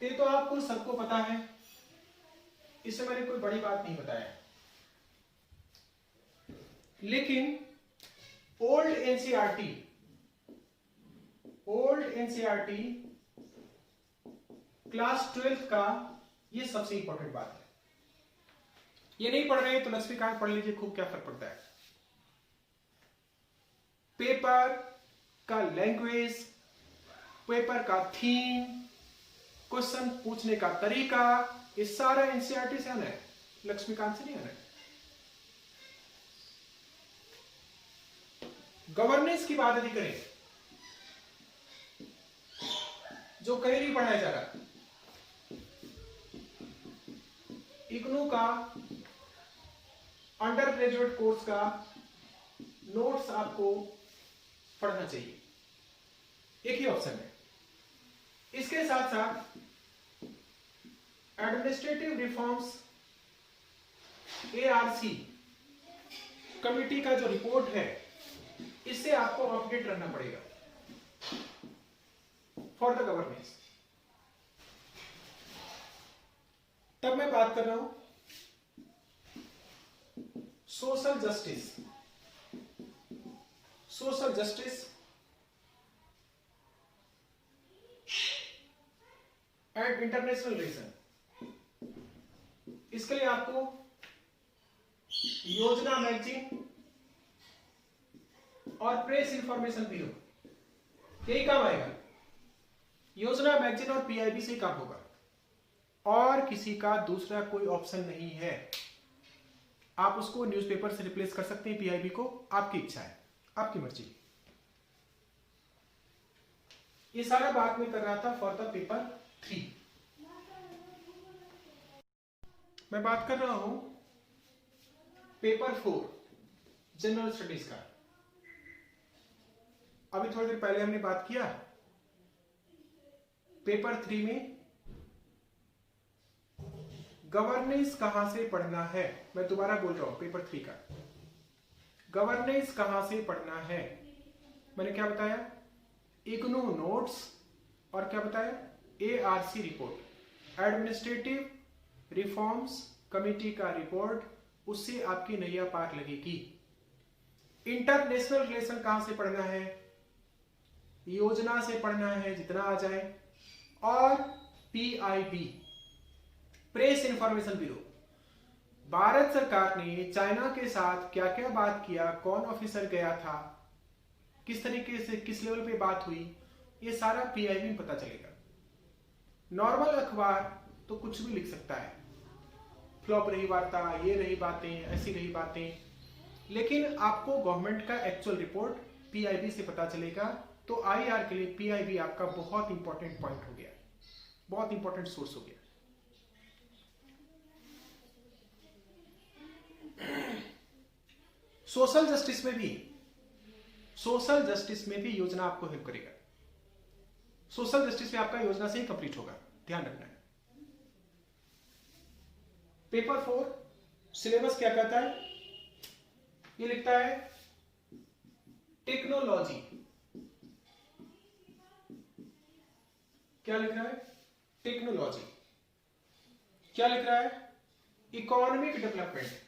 A: ये तो आपको सबको पता है, इससे मैंने कोई बड़ी बात नहीं बताया, लेकिन ओल्ड एनसीईआरटी क्लास 12th का ये सबसे इंपॉर्टेंट बात है। ये नहीं पढ़ रहे हैं तो लक्ष्मीकांत पढ़ लीजिए, खूब क्या फर्क पड़ता है। पेपर का लैंग्वेज, पेपर का थीम, क्वेश्चन पूछने का तरीका, ये सारा एनसीईआरटी से आना है, लक्ष्मीकांत से नहीं आना है। गवर्नेंस की बात यदि करें, जो कहीं नहीं पढ़ाया जा रहा, इग्नू का अंडर ग्रेजुएट कोर्स का नोट्स आपको पढ़ना चाहिए, एक ही ऑप्शन है। इसके साथ साथ एडमिनिस्ट्रेटिव रिफॉर्म्स एआरसी कमिटी का जो रिपोर्ट है, इससे आपको अपडेट रहना पड़ेगा फॉर द गवर्नेंस। तब मैं बात कर रहा हूं social justice, social justice and international relation. इसके लिए आपको योजना मैगजीन और प्रेस इंफॉर्मेशन ब्यूरो, यही काम आएगा। योजना मैगजीन और पीआईबी से काम होगा और किसी का दूसरा कोई ऑप्शन नहीं है। आप उसको न्यूज़पेपर से रिप्लेस कर सकते हैं, पीआईबी को, आपकी इच्छा है, आपकी मर्जी। ये सारा बात मैं कर रहा था फॉर द पेपर 3। मैं बात कर रहा हूं पेपर 4 जनरल स्टडीज का। अभी थोड़ी देर पहले हमने बात किया पेपर 3 में गवर्नेंस कहां से पढ़ना है। मैं दोबारा बोल रहा हूं पेपर 3 का गवर्नेंस कहां से पढ़ना है। मैंने क्या बताया, इग्नू नोट्स, और क्या बताया, ARC report, administrative reforms committee का रिपोर्ट, उससे आपकी नैया पार लगेगी। इंटरनेशनल रिलेशन कहां से पढ़ना है, योजना से पढ़ना है जितना आ जाए, और PIB press information bureau, Bharat सरकार ने चाइना के साथ क्या क्या बात किया, कौन ऑफिसर गया था, किस तरीके से किस लेवल पे बात हुई, ये सारा पीआईबी में पता चलेगा। नॉर्मल अखबार तो कुछ भी लिख सकता है, फ्लॉप रही वार्ता, ये रही बातें, ऐसी रही बातें, लेकिन आपको गवर्नमेंट का एक्चुअल रिपोर्ट पीआईबी से पता चलेगा। तो आईआर के लिए पीआईबी आपका बहुत इंपॉर्टेंट पॉइंट हो गया, बहुत इंपॉर्टेंट सोर्स हो गया। सोशल जस्टिस में भी योजना आपको हेल्प करेगा। सोशल जस्टिस में आपका योजना से ही कंप्लीट होगा, ध्यान रखना है। पेपर 4 सिलेबस क्या कहता है, ये लिखता है टेक्नोलॉजी, क्या लिख रहा है, टेक्नोलॉजी, क्या लिख रहा है, इकोनॉमिक डेवलपमेंट,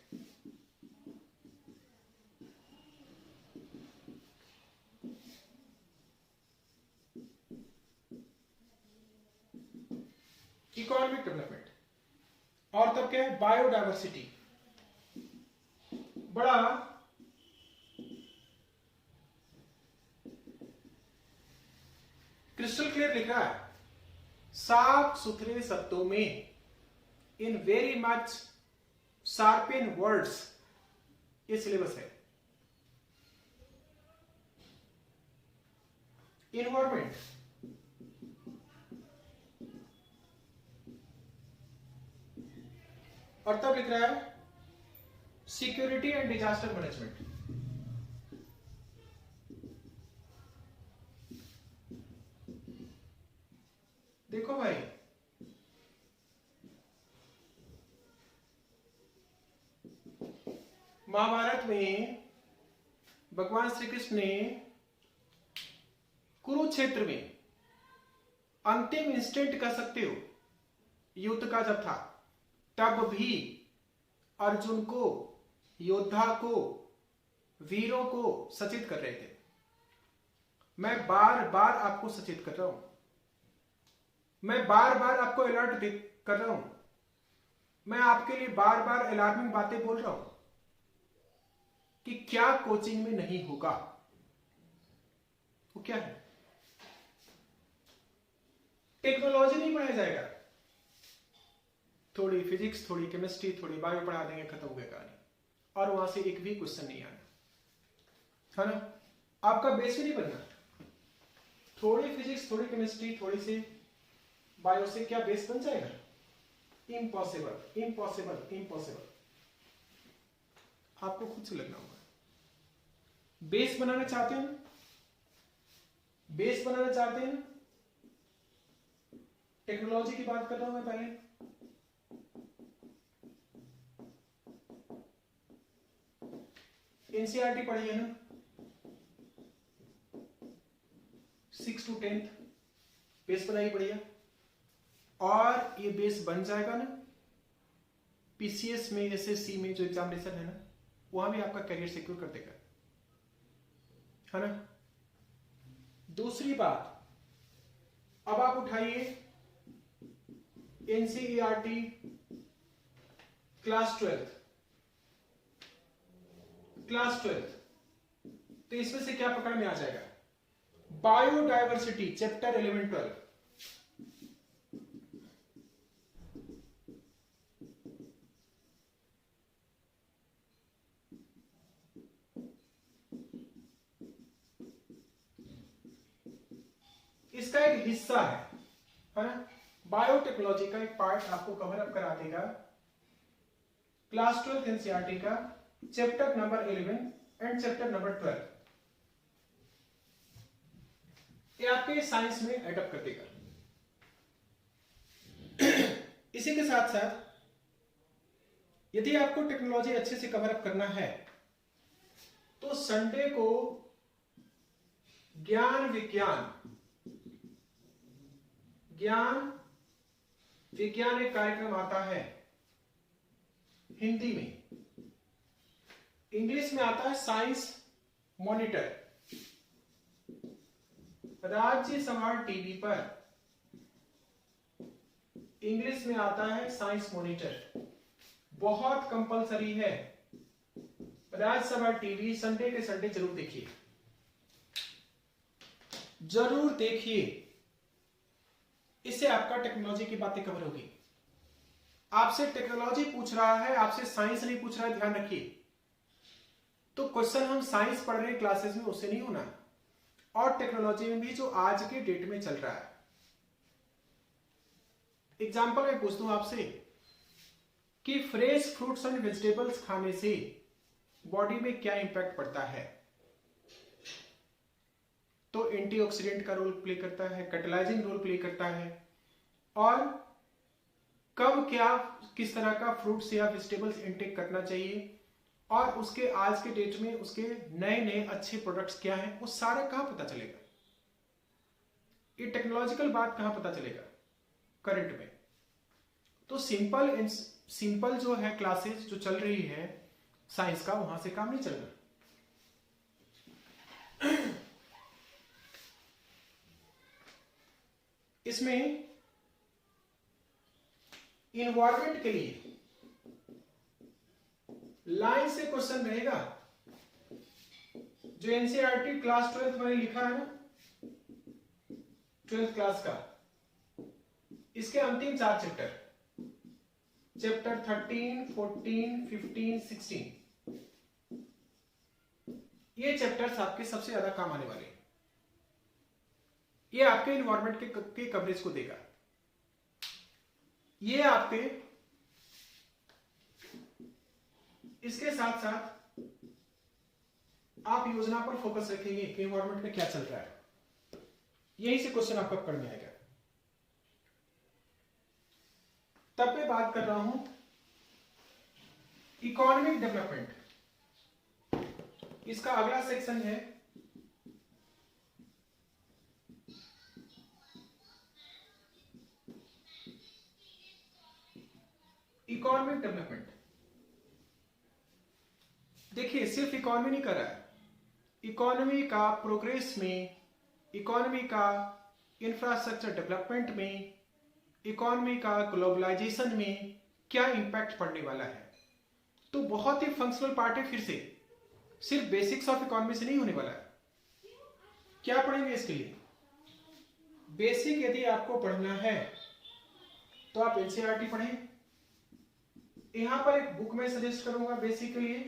A: इकोनॉमिक डेवलपमेंट, और तब क्या है, बायोडायवर्सिटी, बड़ा क्रिस्टल क्लियर लिख रहा है, साफ सुथरे शब्दों में, in very much sharpen words, ये सिलेबस है। इन्वायरमेंट, और तब लिख रहा है सिक्योरिटी एंड डिजास्टर मैनेजमेंट। देखो भाई, महाभारत में भगवान श्री कृष्ण ने कुरुक्षेत्र में अंतिम इंस्टेंट कह सकते हो युद्ध का जब था, तब भी अर्जुन को, योद्धा को, वीरों को सचेत कर रहे थे। मैं बार बार आपको सचेत कर रहा हूं, मैं बार बार आपको अलर्ट कर रहा हूं, मैं आपके लिए बार बार अलार्मिंग बातें बोल रहा हूं कि क्या कोचिंग में नहीं होगा। वो क्या है? टेक्नोलॉजी नहीं पढ़ाया जाएगा, थोड़ी फिजिक्स, थोड़ी केमिस्ट्री, थोड़ी बायो पढ़ा देंगे, खत्म हो गया कहानी, और वहां से एक भी क्वेश्चन नहीं आना, है ना? आपका बेस ही नहीं बनना। थोड़ी फिजिक्स, थोड़ी केमिस्ट्री, थोड़ी सी बायो से क्या बेस बन जाएगा? Impossible, impossible, impossible. आपको खुद से लगना होगा। बेस बनाना चाहते हैं? बेस बनाना चाहते हैं? टेक्नोलॉजी की बात कर रहा हूं मैं पहले। एनसीईआरटी पढ़ी है ना, 6 to 10 बेस बनाई बढ़िया, और ये बेस बन जाएगा ना पीसीएस में, एसएससी में जो एग्जामिनेशन है ना, वहां भी आपका करियर सिक्योर कर देगा, है ना? दूसरी बात, अब आप उठाइए एनसीईआरटी क्लास 12, तो इसमें से क्या पकड़ में आ जाएगा? बायोडायवर्सिटी चैप्टर 11-12, इसका एक हिस्सा है ना? बायोटेक्नोलॉजी का एक पार्ट आपको कवर अप करा देगा क्लास 12 एनसीईआरटी का chapter number 11 and chapter number 12, ये आपके साइंस में एडअप कर देगा। इसी के साथ साथ यदि आपको टेक्नोलॉजी अच्छे से कवर अप करना है तो संडे को ज्ञान विज्ञान एक कार्यक्रम आता है हिंदी में, इंग्लिश में आता है साइंस मॉनिटर, राज्य समाचार टीवी पर इंग्लिश में आता है साइंस मॉनिटर, बहुत कंपलसरी है। राज्यसभा टीवी संडे के संडे जरूर देखिए, जरूर देखिए, इससे आपका टेक्नोलॉजी की बातें कवर होगी। आपसे टेक्नोलॉजी पूछ रहा है, आपसे साइंस नहीं पूछ रहा है, ध्यान रखिए। तो क्वेश्चन हम साइंस पढ़ रहे हैं क्लासेस में, उससे नहीं होना, और टेक्नोलॉजी में भी जो आज के डेट में चल रहा है। एग्जाम्पल मैं पूछता हूं आपसे कि फ्रेश फ्रूट्स एंड वेजिटेबल्स खाने से बॉडी में क्या इंपैक्ट पड़ता है? तो एंटीऑक्सीडेंट का रोल प्ले करता है, कैटालाइजिंग रोल प्ले करता है, और कब क्या किस तरह का फ्रूट्स या वेजिटेबल्स इंटेक करना चाहिए, और उसके आज के डेट में उसके नए नए अच्छे प्रोडक्ट्स क्या हैं, वो सारा कहां पता चलेगा? ये टेक्नोलॉजिकल बात कहां पता चलेगा? करंट में। तो सिंपल जो है क्लासेस जो चल रही है साइंस का, वहां से काम नहीं चलना। इसमें इन्वायरमेंट के लिए लाइन से क्वेश्चन रहेगा, जो एनसीईआरटी क्लास 12 मैंने लिखा है ना, 12th क्लास का, इसके अंतिम 4 चैप्टर, चैप्टर 13, 14, 15, 16, ये चैप्टर्स आपके सबसे ज्यादा काम आने वाले हैं। ये आपके इन्वायरमेंट के कवरेज को देगा। ये आपके इसके साथ साथ आप योजना पर फोकस रखेंगे कि इन्वायरमेंट में क्या चल रहा है, यही से क्वेश्चन आपका पकड़ में आएगा। तब मैं बात कर रहा हूं इकोनॉमिक डेवलपमेंट, इसका अगला सेक्शन है इकोनॉमिक डेवलपमेंट। देखिए, सिर्फ इकोनॉमी नहीं कर रहा है, इकोनॉमी का प्रोग्रेस में, इकोनॉमी का इंफ्रास्ट्रक्चर डेवलपमेंट में इकोनॉमी का ग्लोबलाइजेशन में क्या इंपैक्ट पड़ने वाला है। तो बहुत ही फंक्शनल पार्ट है, फिर से सिर्फ बेसिक्स ऑफ इकोनॉमी से नहीं होने वाला है। क्या पढ़ेंगे इसके लिए? बेसिक यदि आपको पढ़ना है तो आप एनसीईआरटी पढ़ें। यहां पर एक बुक में सजेस्ट करूंगा बेसिक के लिए,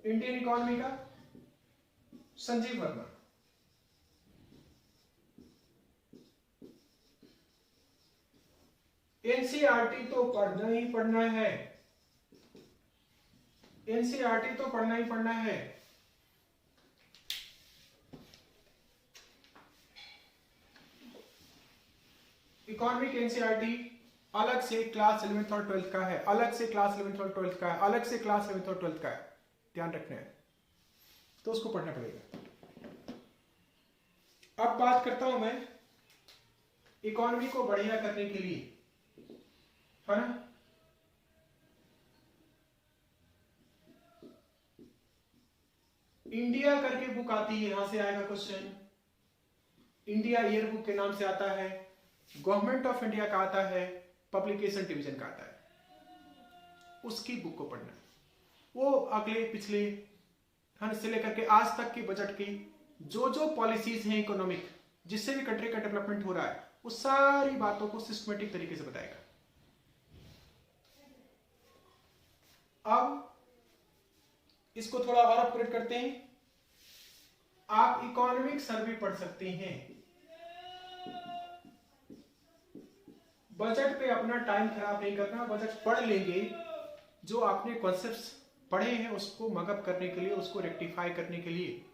A: इंडियन इकोनॉमी का संजीव वर्मा। एनसीईआरटी तो पढ़ना ही पढ़ना है, एनसीईआरटी तो पढ़ना ही पढ़ना है। इकोनॉमिक एनसीईआरटी अलग से क्लास 11th और 12th का है, अलग से क्लास 11th और 12th का है, अलग से क्लास 11th और 12th का है, ध्यान रखना है, तो उसको पढ़ना पड़ेगा। अब बात करता हूं मैं इकोनॉमी को बढ़िया करने के लिए, है ना। इंडिया करके बुक आती है, यहां से आएगा क्वेश्चन। इंडिया ईयर बुक के नाम से आता है, गवर्नमेंट ऑफ इंडिया का आता है, पब्लिकेशन डिवीजन का आता है। उसकी बुक को पढ़ना है, वो अगले पिछले से लेकर के आज तक के बजट की जो पॉलिसीज हैं इकोनॉमिक, जिससे भी कंट्री का डेवलपमेंट हो रहा है, उस सारी बातों को सिस्टमेटिक तरीके से बताएगा। अब इसको थोड़ा और अपग्रेड करते हैं। आप इकोनॉमिक सर्वे पढ़ सकते हैं, बजट पे अपना टाइम खराब नहीं करना, बजट पढ़ लेंगे, जो आपने कॉन्सेप्ट्स पढ़े हैं उसको मगअप करने के लिए, उसको रेक्टिफाई करने के लिए।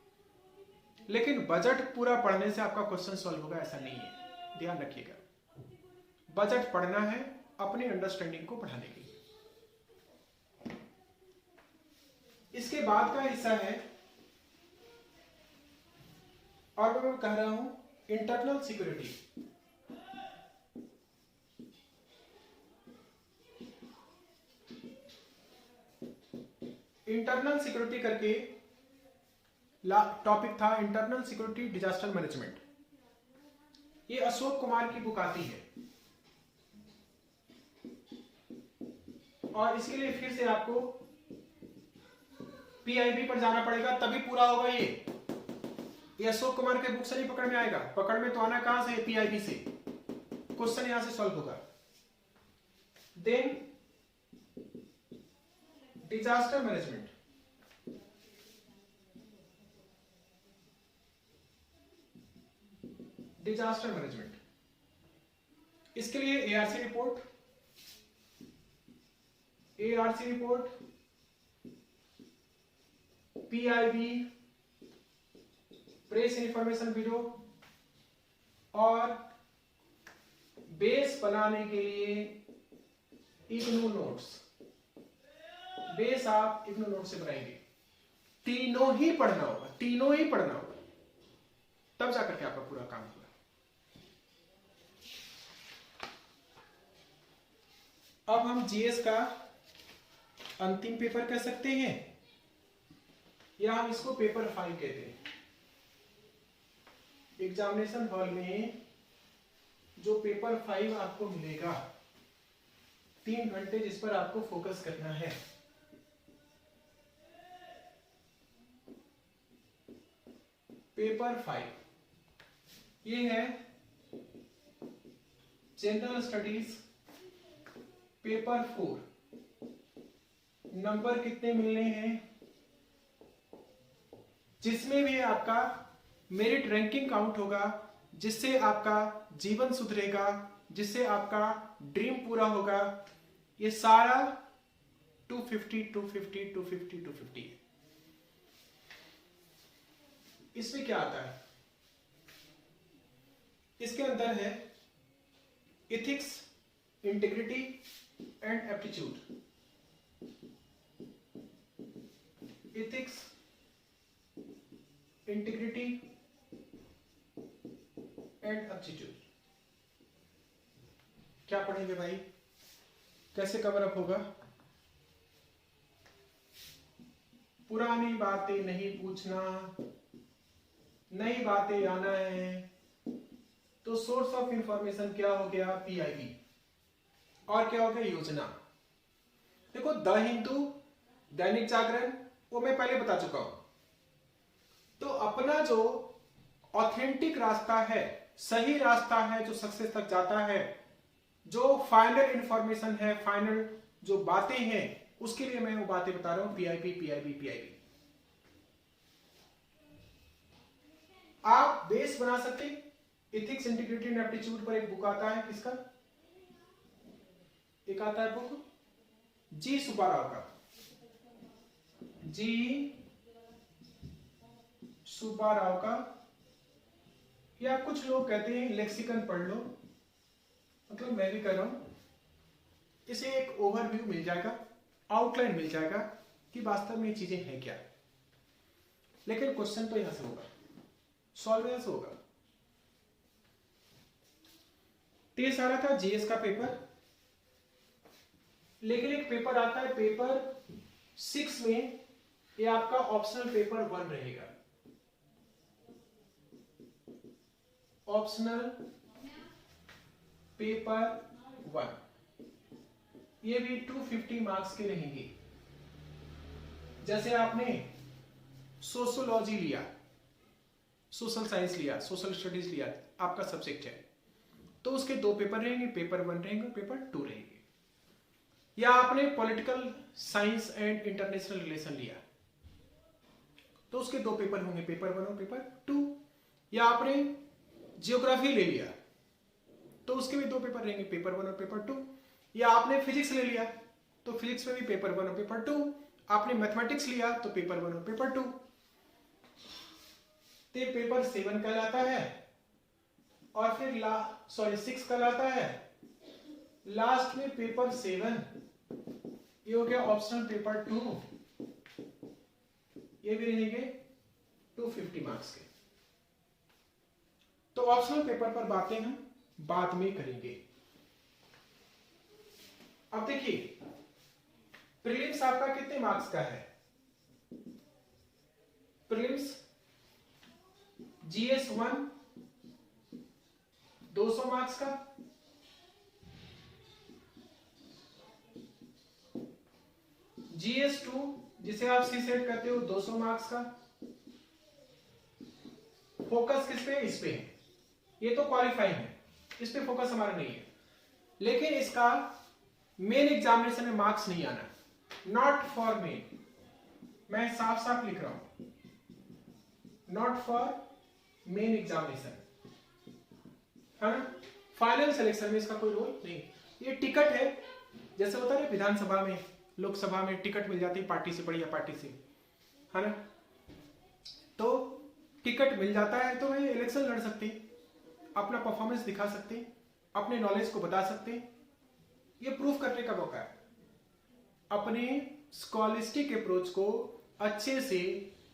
A: लेकिन बजट पूरा पढ़ने से आपका क्वेश्चन सॉल्व होगा ऐसा नहीं है, ध्यान रखिएगा। बजट पढ़ना है अपनी अंडरस्टैंडिंग को बढ़ाने के लिए। इसके बाद का हिस्सा है, और मैं कह रहा हूं इंटरनल सिक्योरिटी। इंटरनल सिक्योरिटी करके टॉपिक था, इंटरनल सिक्योरिटी डिजास्टर मैनेजमेंट। ये अशोक कुमार की बुक आती है, और इसके लिए फिर से आपको पीआईबी पर जाना पड़ेगा, तभी पूरा होगा। ये अशोक कुमार के बुक से नहीं पकड़ में आएगा, पकड़ में तो आना कहां से? पीआईबी से। क्वेश्चन यहां से सॉल्व होगा। Then disaster management, disaster management, इसके लिए ARC report, ARC report, PIB, press information bureau, और बेस बनाने के लिए इग्नू नोट्स। बेस आप इग्नू नोट से बनाएंगे। तीनों ही पढ़ना होगा, तीनों ही पढ़ना होगा, तब जाकर के आपका पूरा काम होगा। अब हम जीएस का अंतिम पेपर कह सकते हैं, या हम इसको पेपर 5 कहते हैं। एग्जामिनेशन हॉल में जो पेपर 5 आपको मिलेगा, 3 घंटे जिस पर आपको फोकस करना है, पेपर 5 ये है जनरल स्टडीज पेपर 4। नंबर कितने मिलने हैं? जिसमें भी आपका मेरिट रैंकिंग काउंट होगा, जिससे आपका जीवन सुधरेगा, जिससे आपका ड्रीम पूरा होगा, ये सारा 250 250 250 250 है। इसमें क्या आता है? इसके अंदर है ethics, integrity and aptitude. Ethics, integrity and aptitude. क्या पढ़ेंगे भाई? कैसे कवर अप होगा? पुरानी बातें नहीं पूछना, नई बातें आना है, तो सोर्स ऑफ इंफॉर्मेशन क्या हो गया? पीआईबी। और क्या हो गया? योजना। देखो द हिंदू, दैनिक जागरण, वो मैं पहले बता चुका हूं। तो अपना जो ऑथेंटिक रास्ता है, सही रास्ता है, जो सक्सेस तक जाता है, जो फाइनल इंफॉर्मेशन है, फाइनल जो बातें हैं, उसके लिए मैं वो बातें बता रहा हूं। PIB PIB PIB. आप बेस बना सकते। इथिक्स, इंटीग्रिटी एंड एप्टीट्यूड पर एक बुक आता है, किसका? एक आता है बुक जी सुब्बाराव का, जी सुब्बाराव का, या कुछ लोग कहते हैं लेक्सिकन पढ़ लो, मतलब मैं भी कर रहा हूं। इसे एक ओवरव्यू मिल जाएगा, आउटलाइन मिल जाएगा कि वास्तव में ये चीजें हैं क्या। लेकिन क्वेश्चन तो यहां से होगा, सॉल्व यहां से होगा। तो ये सारा था जीएस का पेपर। लेकिन एक पेपर आता है पेपर 6 में, ये आपका ऑप्शनल पेपर 1 रहेगा। ऑप्शनल पेपर 1, ये भी 250 मार्क्स के रहेंगे। जैसे आपने सोशियोलॉजी लिया, सोशल साइंस लिया, सोशल स्टडीज लिया, आपका सब्जेक्ट है, तो उसके 2 पेपर रहेंगे, पेपर 1 रहेंगे, पेपर 2 रहेंगे। या आपने political science and international relation लिया, तो उसके 2 पेपर होंगे, पेपर 1 और पेपर 2। या आपने जियोग्राफी ले लिया, तो उसके भी 2 पेपर रहेंगे, पेपर 1 और पेपर 2। या आपने फिजिक्स ले लिया, तो फिजिक्स में भी पेपर 1 और पेपर 2। आपने मैथमेटिक्स लिया, तो पेपर 1 और पेपर 2। तो पेपर 7 कहलाता है, और फिर 6 कहलाता है। लास्ट में पेपर 7, ये हो गया ऑप्शनल पेपर 2, ये भी रहेंगे 250 मार्क्स के। तो ऑप्शनल पेपर पर बातें हम बाद में करेंगे। अब देखिए प्रीलिम्स आपका कितने मार्क्स का है? प्रीलिम्स जीएस 1 200 मार्क्स का, जीएस 2 जिसे आप सी सेट करते हो 200 मार्क्स का। फोकस किस पे? इस पे। ये तो क्वालिफाइंग है, इस पे फोकस हमारा नहीं है। लेकिन इसका मेन एग्जामिनेशन में मार्क्स नहीं आना, नॉट फॉर मेन। मैं साफ साफ लिख रहा हूं, नॉट फॉर मेन एग्जामिनेशन, है ना। फाइनल सिलेक्शन में इसका कोई रोल नहीं। ये टिकट है, जैसे होता है विधानसभा में, लोकसभा में टिकट मिल जाती है पार्टी से, बढ़िया पार्टी से, है ना। तो टिकट मिल जाता है तो वही इलेक्शन लड़ सकते हैं, अपना परफॉर्मेंस दिखा सकते हैं, अपने नॉलेज को बता सकते हैं। ये प्रूफ करने का मौका है। अपने स्कॉलिस्टिक अप्रोच को अच्छे से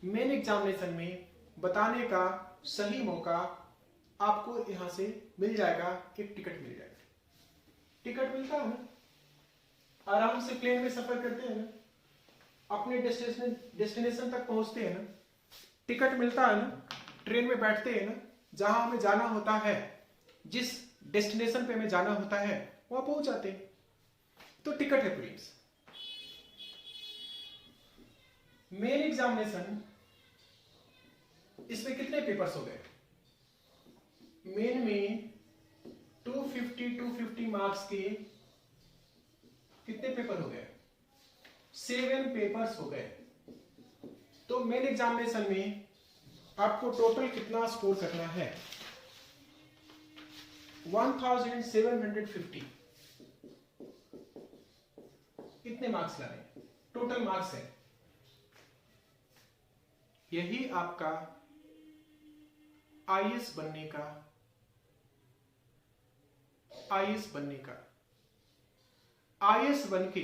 A: मेन एग्जामिनेशन में बताने का सही मौका आपको यहां से मिल जाएगा। एक टिकट मिल जाएगा, टिकट मिलता है ना, आराम से प्लेन में सफर करते हैं ना, अपने डेस्टिनेशन तक पहुंचते हैं ना, टिकट मिलता है ना, ट्रेन में बैठते हैं ना, जहां हमें जाना होता है, जिस डेस्टिनेशन पे हमें जाना होता है वहां पहुंच जाते हैं। तो टिकट है प्रीलिम्स। मेन एग्जामिनेशन, इसमें कितने पेपर्स हो गए? मेन में 250 मार्क्स के कितने पेपर हो गए? 7 पेपर्स हो गए। तो मेन एग्जामिनेशन में आपको टोटल कितना स्कोर करना है? 1750। कितने मार्क्स लाने? टोटल मार्क्स है। यही आपका आईएएस बनने का, आईएएस बनने का, आईएएस बनके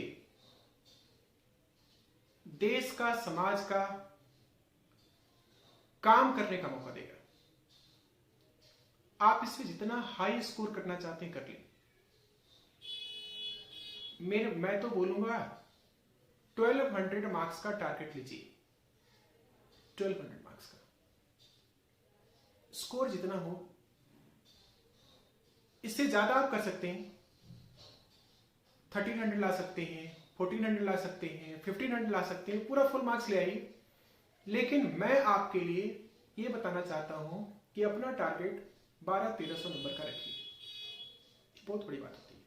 A: देश का, समाज का काम करने का मौका देगा। आप इससे जितना हाई स्कोर करना चाहते हैं कर लें। मैं तो बोलूंगा 1200 मार्क्स का टारगेट लीजिए। 1200 मार्क्स का स्कोर जितना हो इससे ज्यादा आप कर सकते हैं, 1300 ला सकते हैं, 1400 ला सकते हैं, 1500 ला सकते हैं, पूरा फुल मार्क्स ले आइए। लेकिन मैं आपके लिए ये बताना चाहता हूं कि अपना टारगेट 1200-1300 नंबर का रखिए। बहुत बड़ी बात होती है।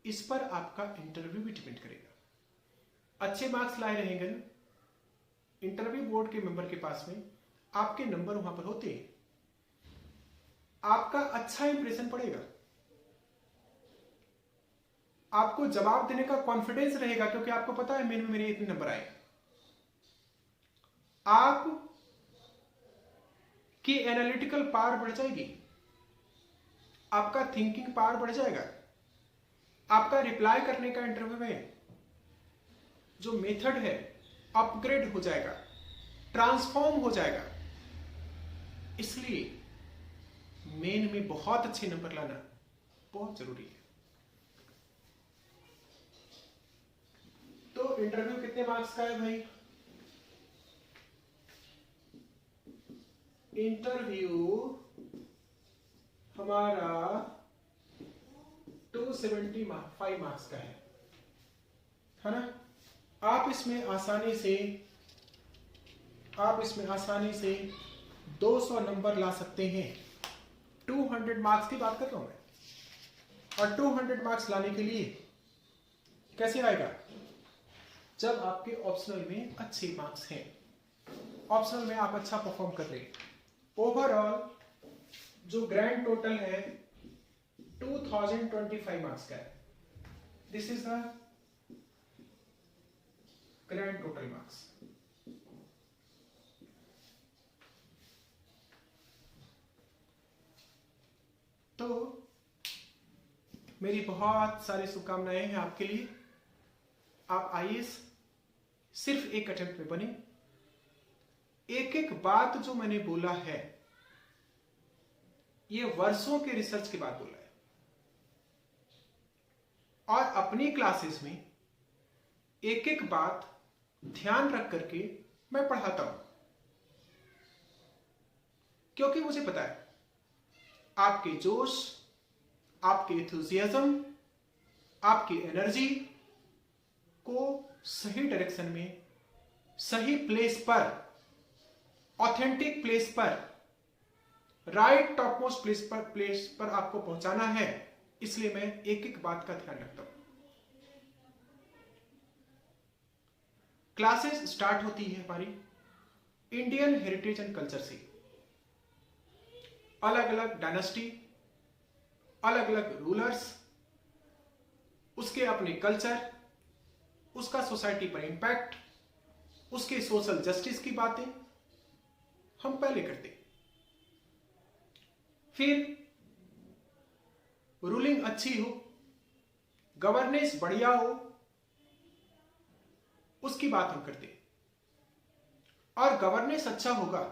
A: इस पर आपका इंटरव्यू भी डिपेंड करेगा। अच्छे मार्क्स लाए रहेंगे ना, इंटरव्यू बोर्ड के मेंबर के पास में आपके नंबर वहां पर होते हैं, आपका अच्छा इंप्रेशन पड़ेगा, आपको जवाब देने का कॉन्फिडेंस रहेगा, क्योंकि आपको पता है मेन में मेरे इतने नंबर आए। आप की एनालिटिकल पावर बढ़ जाएगी, आपका थिंकिंग पावर बढ़ जाएगा, आपका रिप्लाई करने का इंटरव्यू में जो मेथड है अपग्रेड हो जाएगा, ट्रांसफॉर्म हो जाएगा। इसलिए मेन में बहुत अच्छे नंबर लाना बहुत जरूरी है। तो इंटरव्यू कितने मार्क्स का है भाई? इंटरव्यू हमारा 275 मार्क्स का है ना? आप इसमें आसानी से 200 नंबर ला सकते हैं। 200 मार्क्स की बात कर रहा हूं मैं, और 200 मार्क्स लाने के लिए कैसे आएगा? जब आपके ऑप्शनल में अच्छे मार्क्स हैं, ऑप्शनल में आप अच्छा परफॉर्म कर रहे हैं। ओवरऑल जो ग्रैंड टोटल है 2025 मार्क्स का है। This is the grand total marks. तो मेरी बहुत सारी शुभकामनाएं हैं आपके लिए। आप आईएएस सिर्फ एक अटेम्प्ट में बने। एक एक बात जो मैंने बोला है ये वर्षों के रिसर्च के बाद बोला है, और अपनी क्लासेस में एक एक बात ध्यान रख करके मैं पढ़ाता हूं, क्योंकि मुझे पता है आपके जोश, आपके एंथुसियाज्म, आपकी एनर्जी को सही डायरेक्शन में, सही प्लेस पर, ऑथेंटिक प्लेस पर, राइट टॉप मोस्ट प्लेस पर आपको पहुंचाना है। इसलिए मैं एक एक बात का ध्यान रखता हूं। क्लासेस स्टार्ट होती है हमारी इंडियन हेरिटेज एंड कल्चर से। अलग अलग डायनेस्टी, अलग अलग रूलर्स, उसके अपने कल्चर, उसका सोसाइटी पर इंपैक्ट, उसके सोशल जस्टिस की बातें हम पहले करते। फिर रूलिंग अच्छी हो, गवर्नेंस बढ़िया हो, उसकी बात हम करते। और गवर्नेंस अच्छा होगा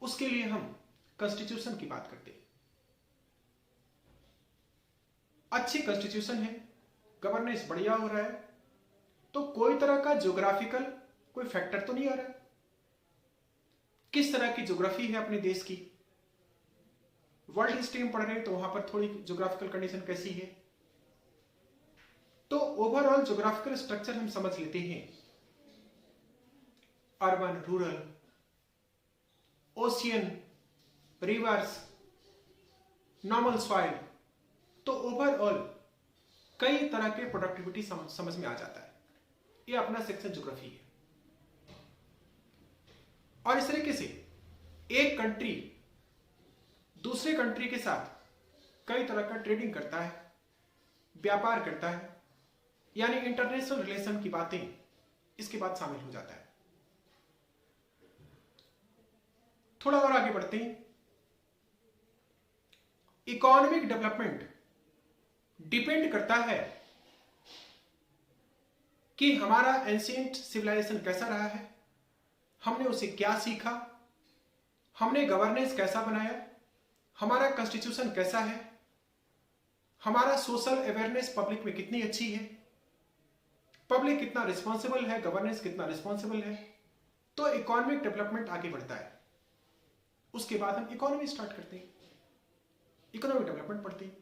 A: उसके लिए हम कॉन्स्टिट्यूशन की बात करते। अच्छी कॉन्स्टिट्यूशन है, गवर्नेंस बढ़िया हो रहा है, तो कोई तरह का ज्योग्राफिकल कोई फैक्टर तो नहीं आ रहा। किस तरह की ज्योग्राफी है अपने देश की, वर्ल्ड हिस्ट्री में पढ़ रहे हैं तो वहां पर थोड़ी ज्योग्राफिकल कंडीशन कैसी है, तो ओवरऑल ज्योग्राफिकल स्ट्रक्चर हम समझ लेते हैं। Urban, rural, ocean, reverse, normal soil, तो ओवरऑल कई तरह के प्रोडक्टिविटी समझ में आ जाता है। ये अपना सेक्शन ज्योग्राफी है। और इस तरीके से एक कंट्री दूसरे कंट्री के साथ कई तरह का ट्रेडिंग करता है, व्यापार करता है, यानी इंटरनेशनल रिलेशन की बातें इसके बाद शामिल हो जाता है। थोड़ा और आगे बढ़ते हैं। इकोनॉमिक डेवलपमेंट डिपेंड करता है कि हमारा एंशिएंट सिविलाइजेशन कैसा रहा है, हमने उसे क्या सीखा, हमने गवर्नेंस कैसा बनाया, हमारा कॉन्स्टिट्यूशन कैसा है, हमारा सोशल अवेयरनेस पब्लिक में कितनी अच्छी है, पब्लिक कितना रिस्पॉन्सिबल है, गवर्नेंस कितना रिस्पॉन्सिबल है। तो इकोनॉमिक डेवलपमेंट आगे बढ़ता है। उसके बाद हम इकोनॉमी स्टार्ट करते हैं। इकोनॉमिक डेवलपमेंट पढ़ते हैं।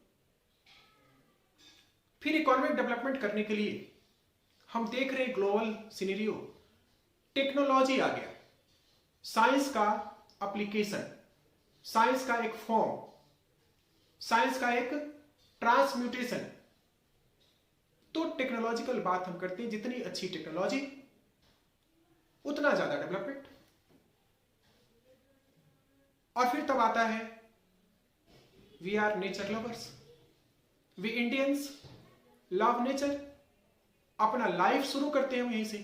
A: फिर इकोनॉमिक डेवलपमेंट करने के लिए हम देख रहे हैं ग्लोबल सिनेरियो, टेक्नोलॉजी आ गया, साइंस का एप्लीकेशन, साइंस का एक फॉर्म, साइंस का एक ट्रांसम्यूटेशन। तो टेक्नोलॉजिकल बात हम करते हैं, जितनी अच्छी टेक्नोलॉजी उतना ज्यादा डेवलपमेंट। और फिर तब आता है we are nature lovers, we Indians love nature. अपना लाइफ शुरू करते हैं हम यहीं से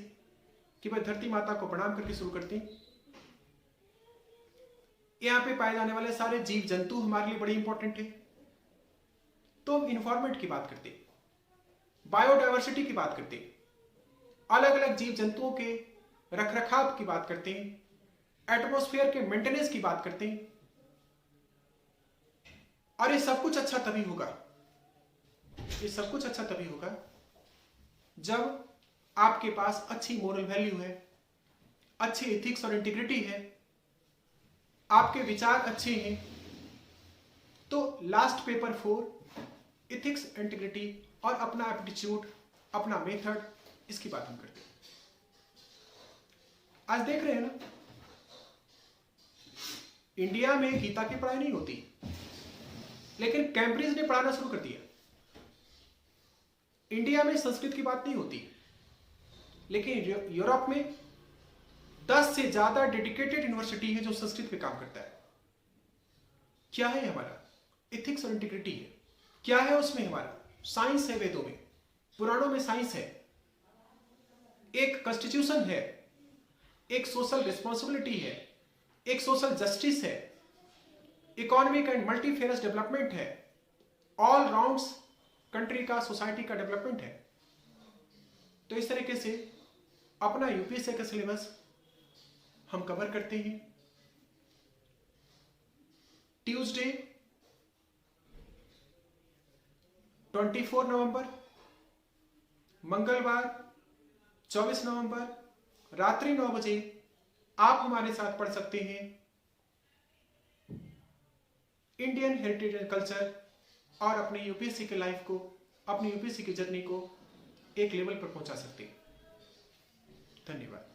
A: कि भाई धरती माता को प्रणाम करके शुरू करते हैं। यहां पे पाए जाने वाले सारे जीव जंतु हमारे लिए बड़े इंपॉर्टेंट है। तो हम इन्वायरमेंट की बात करते हैं, बायोडायवर्सिटी की बात करते हैं, अलग अलग जीव जंतुओं के रखरखाव की बात करते हैं, एटमॉस्फेयर के मेंटेनेंस की बात करते हैं। और ये सब कुछ अच्छा तभी होगा, ये सब कुछ अच्छा तभी होगा जब आपके पास अच्छी मोरल वैल्यू है, अच्छी एथिक्स और इंटीग्रिटी है, आपके विचार अच्छे हैं। तो लास्ट पेपर 4 एथिक्स, इंटीग्रिटी और अपना एप्टीट्यूड, अपना मेथड, इसकी बात हम करते हैं। आज देख रहे हैं ना, इंडिया में गीता की पढ़ाई नहीं होती, लेकिन कैम्ब्रिज ने पढ़ाना शुरू कर दिया। इंडिया में संस्कृत की बात नहीं होती, लेकिन यूरोप में 10 से ज्यादा डेडिकेटेड यूनिवर्सिटी है जो संस्कृत पे काम करता है। क्या है हमारा? एथिक्स और इंटीग्रिटी है। क्या है उसमें हमारा? साइंस है, वेदों में, पुराणों में साइंस है, एक कॉन्स्टिट्यूशन है, एक सोशल रिस्पॉन्सिबिलिटी है, एक सोशल जस्टिस है, इकोनॉमिक एंड मल्टीफेरस डेवलपमेंट है, ऑल राउंड्स कंट्री का, सोसाइटी का डेवलपमेंट है। तो इस तरीके से अपना यूपीएससी का सिलेबस हम कवर करते हैं। ट्यूसडे 24 नवंबर, मंगलवार 24 नवंबर रात्रि 9 बजे आप हमारे साथ पढ़ सकते हैं इंडियन हेरिटेज एंड कल्चर, और अपने यूपीएससी के लाइफ को, अपनी यूपीएससी की जर्नी को एक लेवल पर पहुंचा सकते हैं। धन्यवाद।